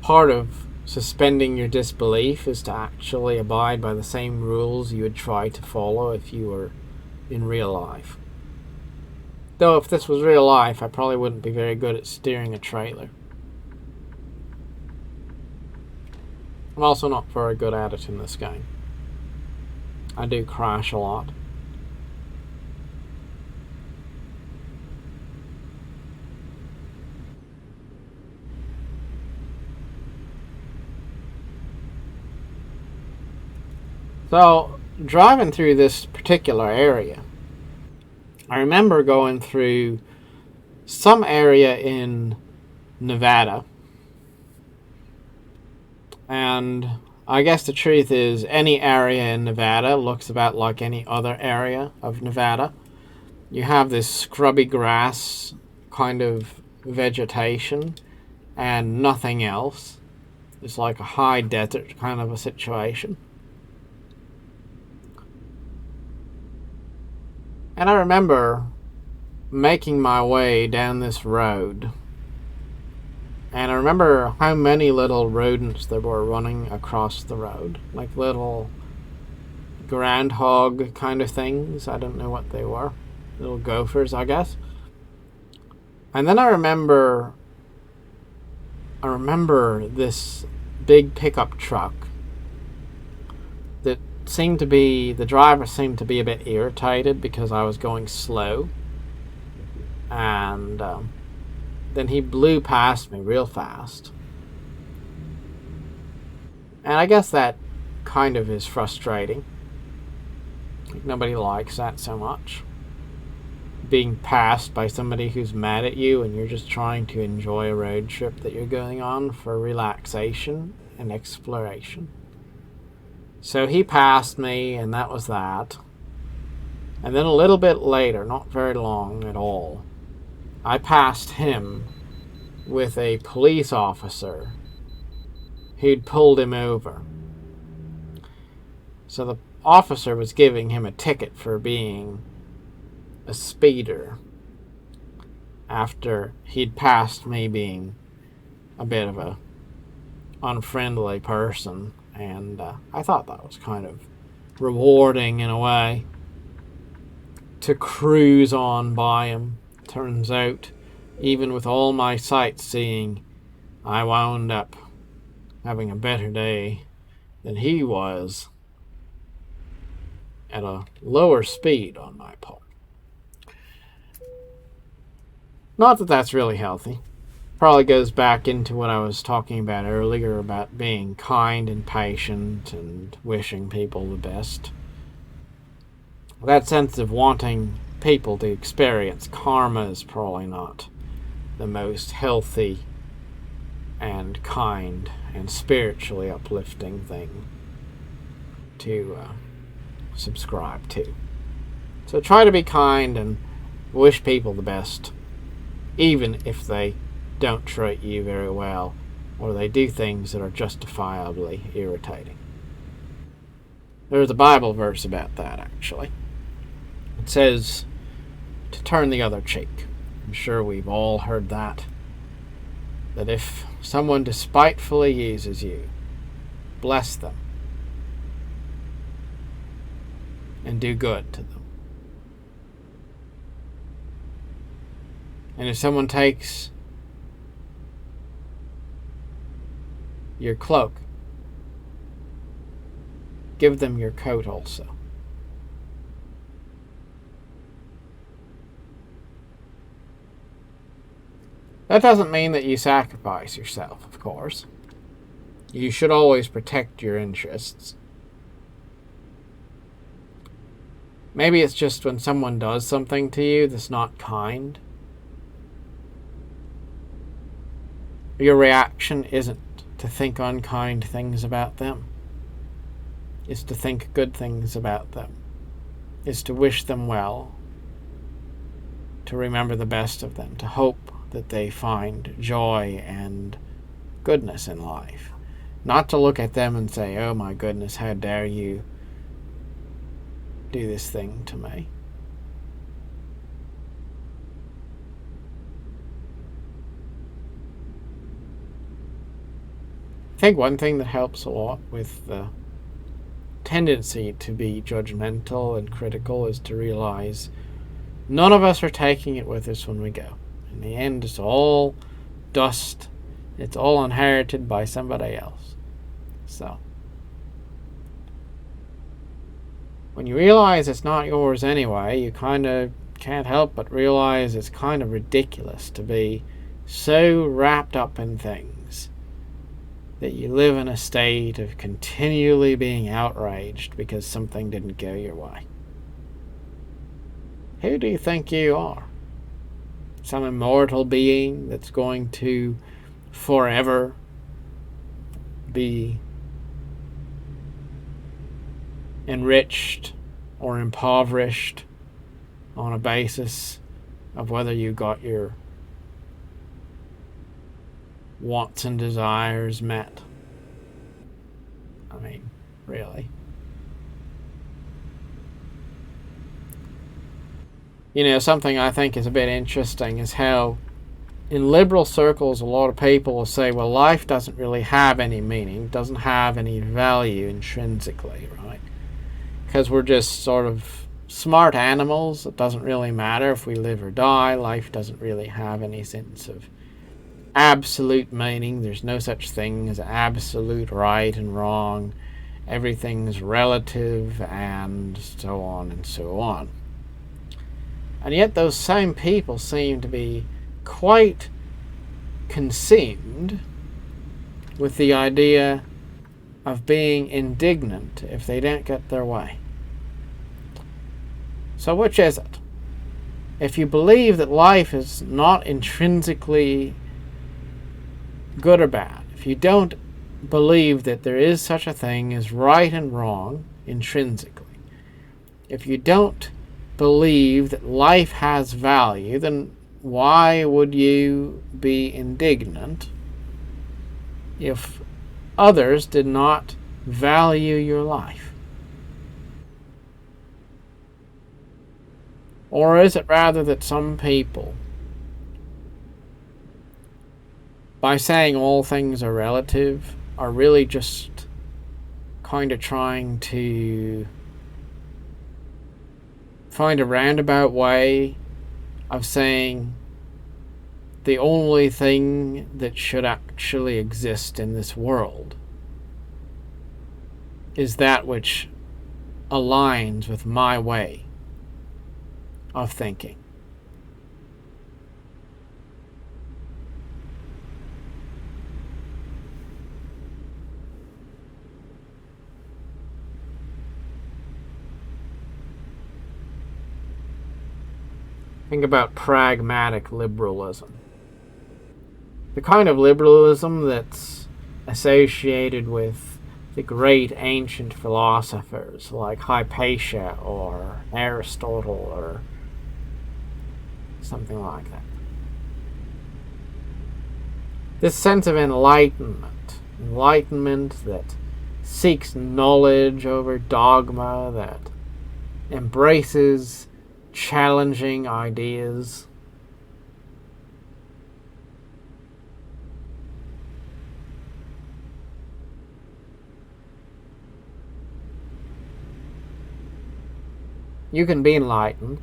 part of suspending your disbelief is to actually abide by the same rules you would try to follow if you were in real life. Though if this was real life, I probably wouldn't be very good at steering a trailer. I'm also not very good at it in this game. I do crash a lot. So, driving through this particular area, I remember going through some area in Nevada, and I guess the truth is any area in Nevada looks about like any other area of Nevada. You have this scrubby grass kind of vegetation and nothing else. It's like a high desert kind of a situation. And I remember making my way down this road, and I remember how many little rodents there were running across the road, like little groundhog kind of things. I don't know what they were. Little gophers, I guess. And then I remember this big pickup truck that the driver seemed to be a bit irritated because I was going slow, and then he blew past me real fast. And I guess that kind of is frustrating. Nobody likes that so much. Being passed by somebody who's mad at you and you're just trying to enjoy a road trip that you're going on for relaxation and exploration. So he passed me, and that was that. And then a little bit later, not very long at all, I passed him with a police officer who'd pulled him over. So the officer was giving him a ticket for being a speeder after he'd passed me being a bit of a unfriendly person, and I thought that was kind of rewarding in a way to cruise on by him. Turns out, even with all my sightseeing, I wound up having a better day than he was at a lower speed on my part. Not that that's really healthy. Probably goes back into what I was talking about earlier about being kind and patient and wishing people the best. That sense of wanting people to experience karma is probably not the most healthy and kind and spiritually uplifting thing to subscribe to. So try to be kind and wish people the best, even if they don't treat you very well or they do things that are justifiably irritating. There's a Bible verse about that, actually. It says to turn the other cheek. I'm sure we've all heard that. That if someone despitefully uses you, bless them and do good to them. And if someone takes your cloak, give them your coat also. That doesn't mean that you sacrifice yourself, of course. You should always protect your interests. Maybe it's just when someone does something to you that's not kind, your reaction isn't to think unkind things about them. It's to think good things about them. It's to wish them well, to remember the best of them, to hope that they find joy and goodness in life. Not to look at them and say, oh my goodness, how dare you do this thing to me. I think one thing that helps a lot with the tendency to be judgmental and critical is to realize none of us are taking it with us when we go. In the end, it's all dust. It's all inherited by somebody else. So, when you realize it's not yours anyway, you kind of can't help but realize it's kind of ridiculous to be so wrapped up in things that you live in a state of continually being outraged because something didn't go your way. Who do you think you are? Some immortal being that's going to forever be enriched or impoverished on a basis of whether you got your wants and desires met? I mean, really. You know, something I think is a bit interesting is how in liberal circles a lot of people will say, well, life doesn't really have any meaning, doesn't have any value intrinsically, right? Because we're just sort of smart animals. It doesn't really matter if we live or die. Life doesn't really have any sense of absolute meaning. There's no such thing as absolute right and wrong. Everything's relative, and so on and so on. And yet those same people seem to be quite consumed with the idea of being indignant if they don't get their way. So which is it? If you believe that life is not intrinsically good or bad, if you don't believe that there is such a thing as right and wrong intrinsically, if you don't believe that life has value, then why would you be indignant if others did not value your life? Or is it rather that some people, by saying all things are relative, are really just kind of trying to find a roundabout way of saying the only thing that should actually exist in this world is that which aligns with my way of thinking? Think about pragmatic liberalism. The kind of liberalism that's associated with the great ancient philosophers like Hypatia or Aristotle or something like that. This sense of enlightenment that seeks knowledge over dogma, that embraces challenging ideas. You can be enlightened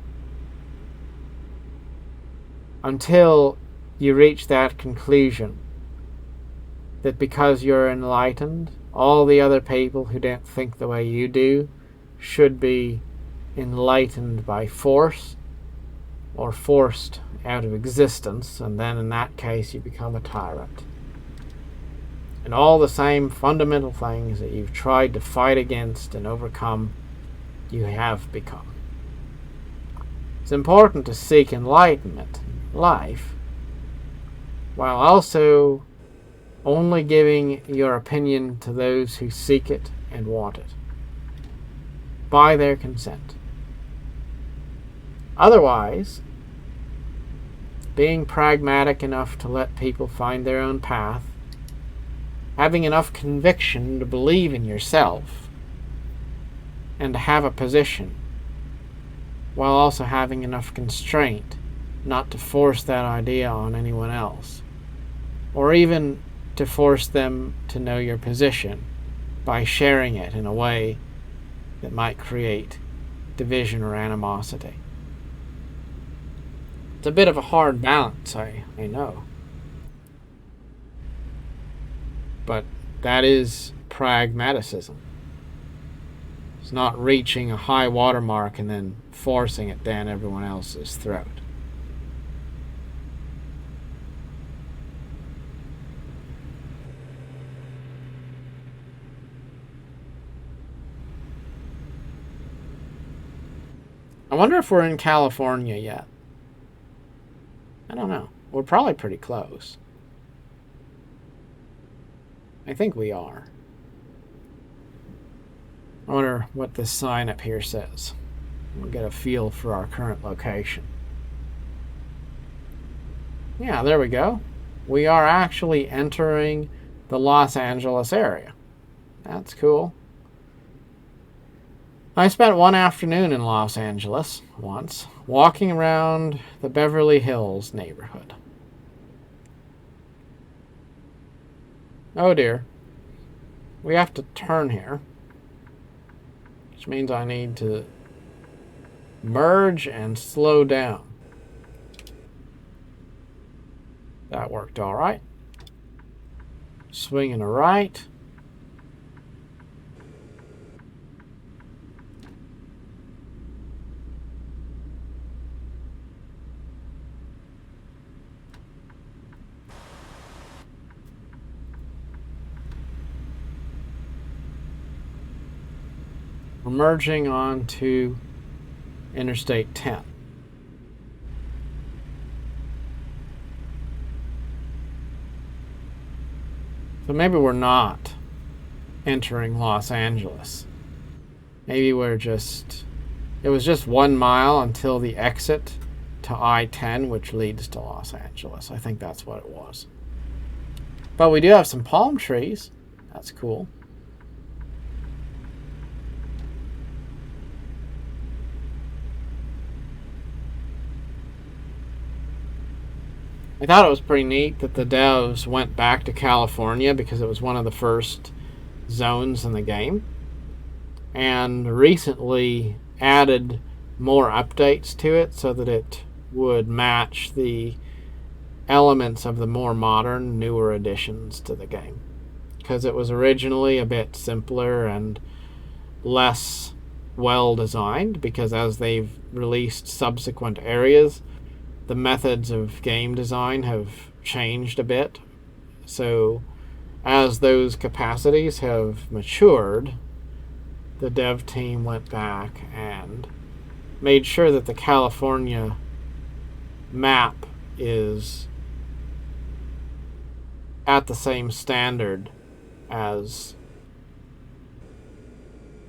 until you reach that conclusion that because you're enlightened, all the other people who don't think the way you do should be enlightened by force or forced out of existence, and then in that case you become a tyrant. And all the same fundamental things that you've tried to fight against and overcome, you have become. It's important to seek enlightenment in life while also only giving your opinion to those who seek it and want it, by their consent. Otherwise, being pragmatic enough to let people find their own path, having enough conviction to believe in yourself, and to have a position, while also having enough constraint not to force that idea on anyone else, or even to force them to know your position by sharing it in a way that might create division or animosity. It's a bit of a hard balance, I know. But that is pragmaticism. It's not reaching a high water mark and then forcing it down everyone else's throat. I wonder if we're in California yet. I don't know. We're probably pretty close. I think we are. I wonder what this sign up here says. We'll get a feel for our current location. Yeah, there we go. We are actually entering the Los Angeles area. That's cool. I spent one afternoon in Los Angeles once, walking around the Beverly Hills neighborhood. Oh dear. We have to turn here, which means I need to merge and slow down. That worked all right. Swinging a right. merging onto Interstate 10. So maybe we're not entering Los Angeles. Maybe we're just... It was just 1 mile until the exit to I-10, which leads to Los Angeles. I think that's what it was. But we do have some palm trees. That's cool. I thought it was pretty neat that the devs went back to California because it was one of the first zones in the game, and recently added more updates to it so that it would match the elements of the more modern, newer additions to the game. Because it was originally a bit simpler and less well designed, because as they've released subsequent areas, the methods of game design have changed a bit. So as those capacities have matured, the dev team went back and made sure that the California map is at the same standard as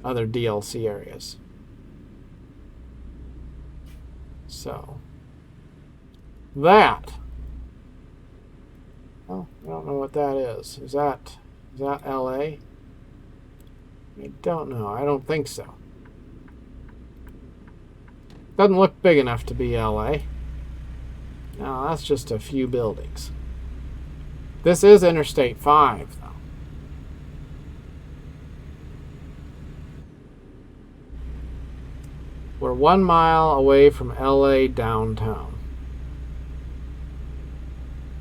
other DLC areas. So that, well, I don't know what that is. Is that LA? I don't know. I don't think so. Doesn't look big enough to be LA. No, that's just a few buildings. This is Interstate 5, though. We're 1 mile away from LA downtown.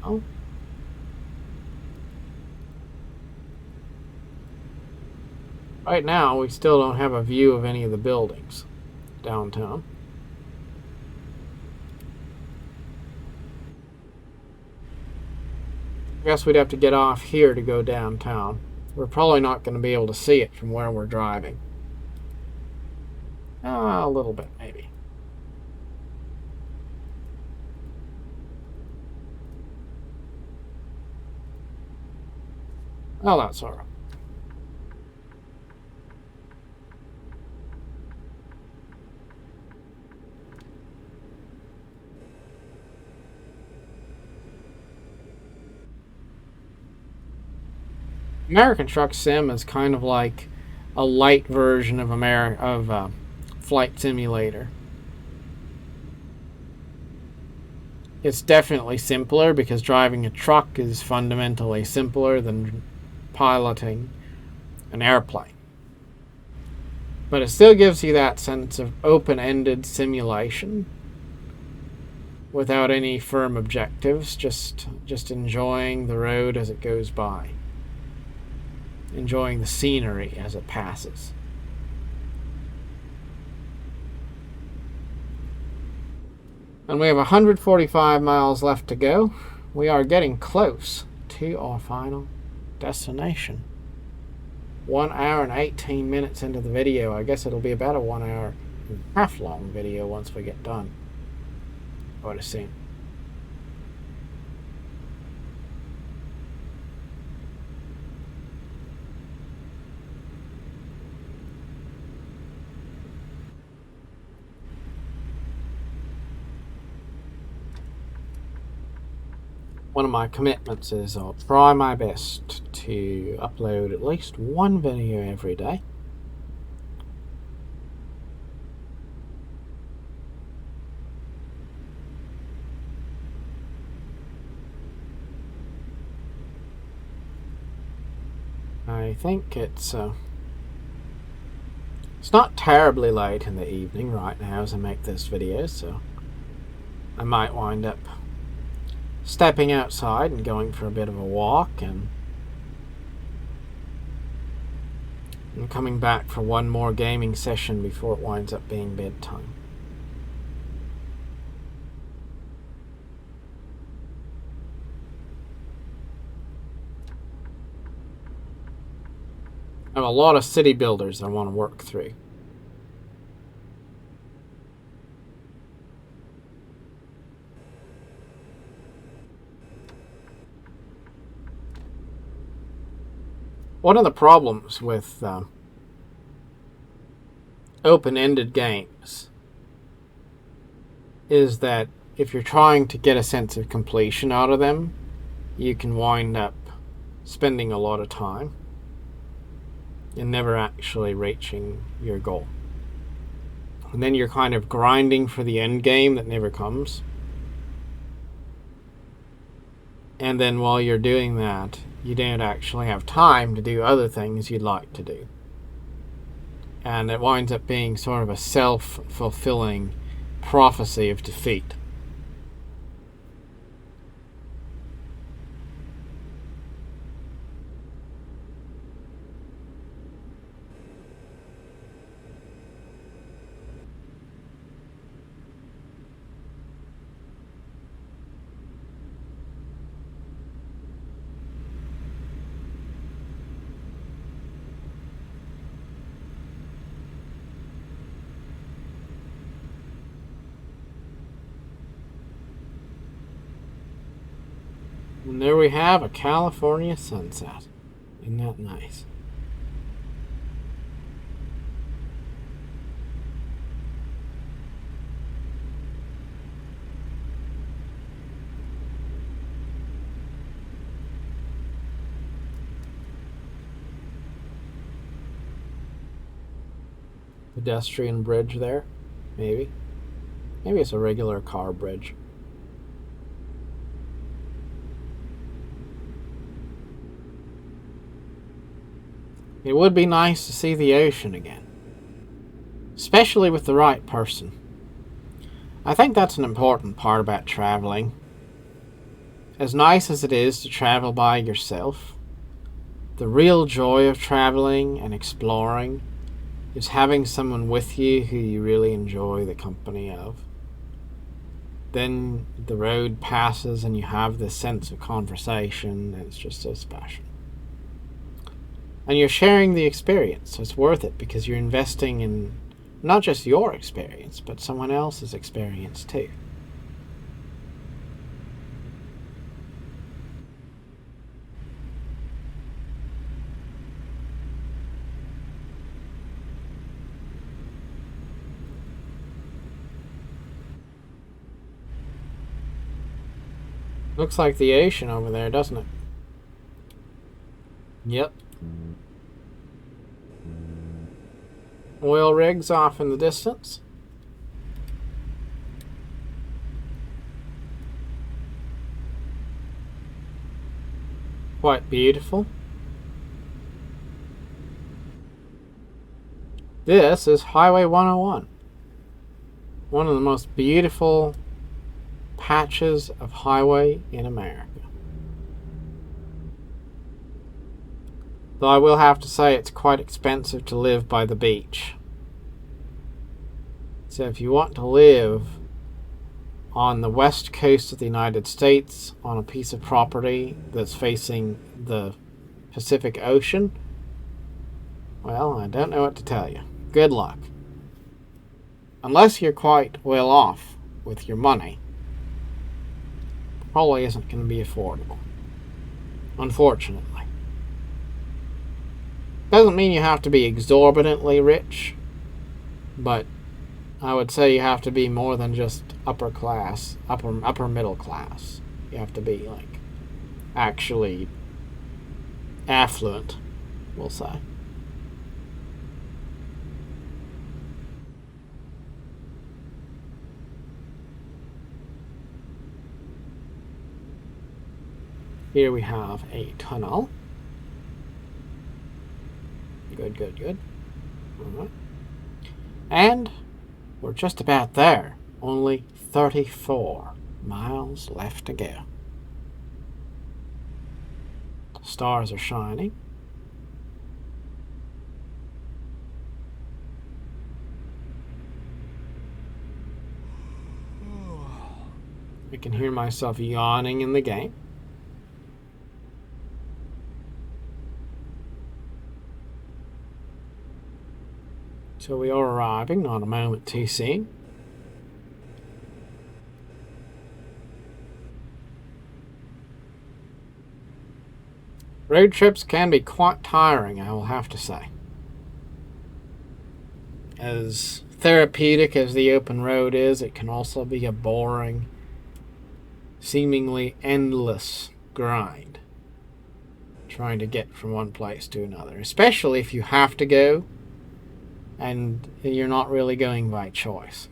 Oh. Right now, we still don't have a view of any of the buildings downtown. I guess we'd have to get off here to go downtown. We're probably not going to be able to see it from where we're driving. A little bit, maybe. Oh, that's all right. American Truck Sim is kind of like a light version of Flight Simulator. It's definitely simpler because driving a truck is fundamentally simpler than piloting an airplane. But it still gives you that sense of open-ended simulation without any firm objectives, just enjoying the road as it goes by. Enjoying the scenery as it passes. And we have 145 miles left to go. We are getting close to our final destination. 1 hour and 18 minutes into the video. I guess it'll be about a 1 hour and a half long video once we get done, I would assume. One of my commitments is I'll try my best to upload at least one video every day. I think it's not terribly late in the evening right now as I make this video, so I might wind up stepping outside and going for a bit of a walk and coming back for one more gaming session before it winds up being bedtime. I have a lot of city builders I want to work through. One of the problems with open-ended games is that if you're trying to get a sense of completion out of them, you can wind up spending a lot of time and never actually reaching your goal. And then you're kind of grinding for the end game that never comes. And then while you're doing that, you don't actually have time to do other things you'd like to do. And it winds up being sort of a self-fulfilling prophecy of defeat. And there we have a California sunset. Isn't that nice? Pedestrian bridge there, maybe. Maybe it's a regular car bridge. It would be nice to see the ocean again, especially with the right person. I think that's an important part about traveling. As nice as it is to travel by yourself, the real joy of traveling and exploring is having someone with you who you really enjoy the company of. Then the road passes and you have this sense of conversation, and it's just so special. And you're sharing the experience, so it's worth it because you're investing in not just your experience, but someone else's experience too. Looks like the ocean over there, doesn't it? Yep. Oil rigs off in the distance. Quite beautiful. This is Highway 101. One of the most beautiful patches of highway in America. Though I will have to say it's quite expensive to live by the beach. So if you want to live on the west coast of the United States on a piece of property that's facing the Pacific Ocean, well, I don't know what to tell you. Good luck. Unless you're quite well off with your money, probably isn't going to be affordable. Unfortunately. Doesn't mean you have to be exorbitantly rich, but I would say you have to be more than just upper middle class. You have to be like actually affluent, we'll say. Here we have a tunnel. Good. All right. And we're just about there. Only 34 miles left to go. Stars are shining. I can hear myself yawning in the game. So we are arriving, not a moment too soon. Road trips can be quite tiring, I will have to say. As therapeutic as the open road is, it can also be a boring, seemingly endless grind trying to get from one place to another, especially if you have to go and you're not really going by choice.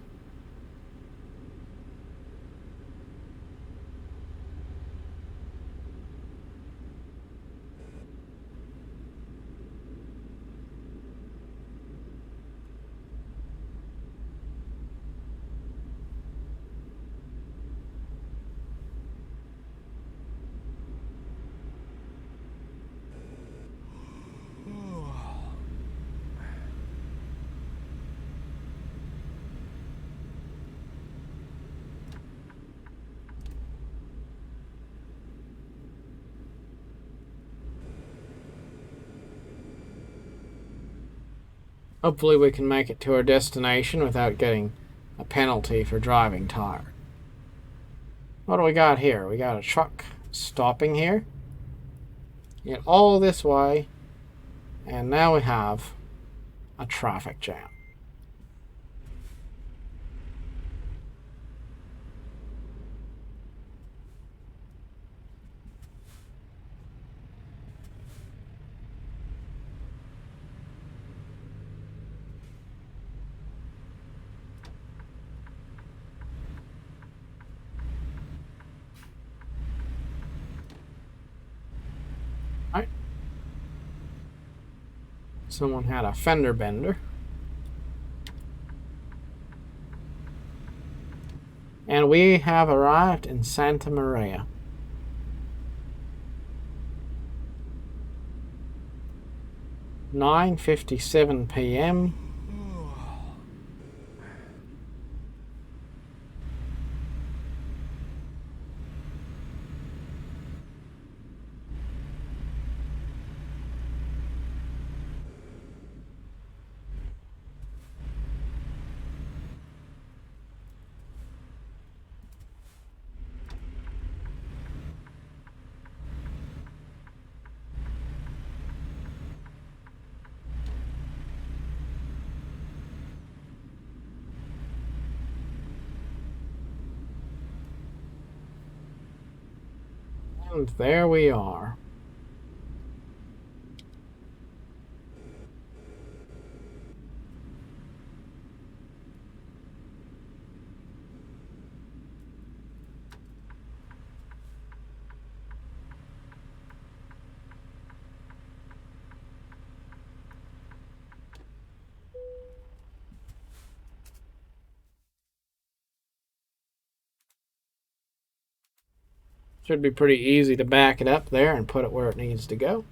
Hopefully we can make it to our destination without getting a penalty for driving tired. What do we got here? We got a truck stopping here. Get all this way, and now we have a traffic jam. Right. Someone had a fender bender. And we have arrived in Santa Maria. 9:57 p.m. And there we are. Should be pretty easy to back it up there and put it where it needs to go.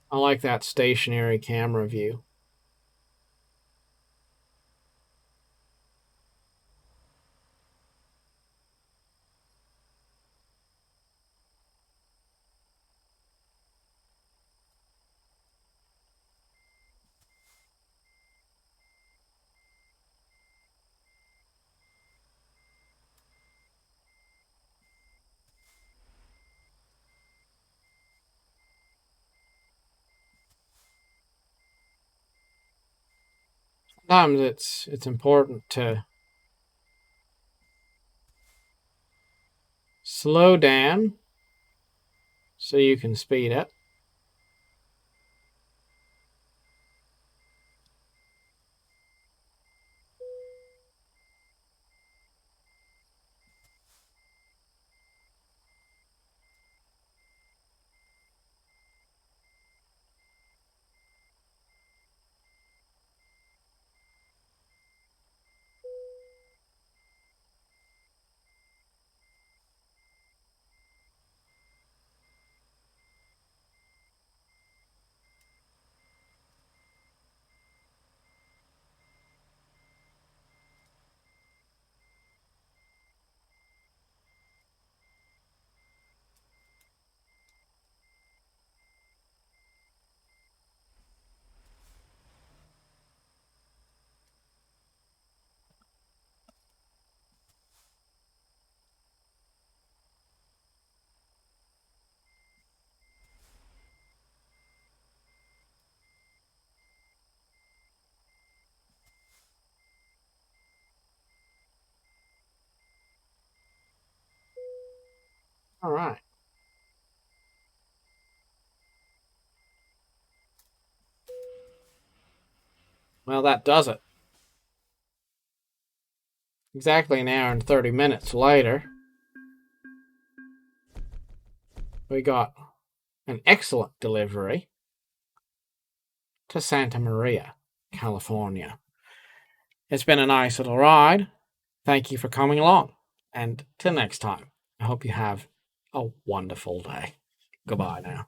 I like that stationary camera view. Sometimes it's important to slow down so you can speed up. All right. Well, that does it. Exactly an hour and 30 minutes later, we got an excellent delivery to Santa Maria, California. It's been a nice little ride. Thank you for coming along. And till next time, I hope you have a wonderful day. Goodbye now.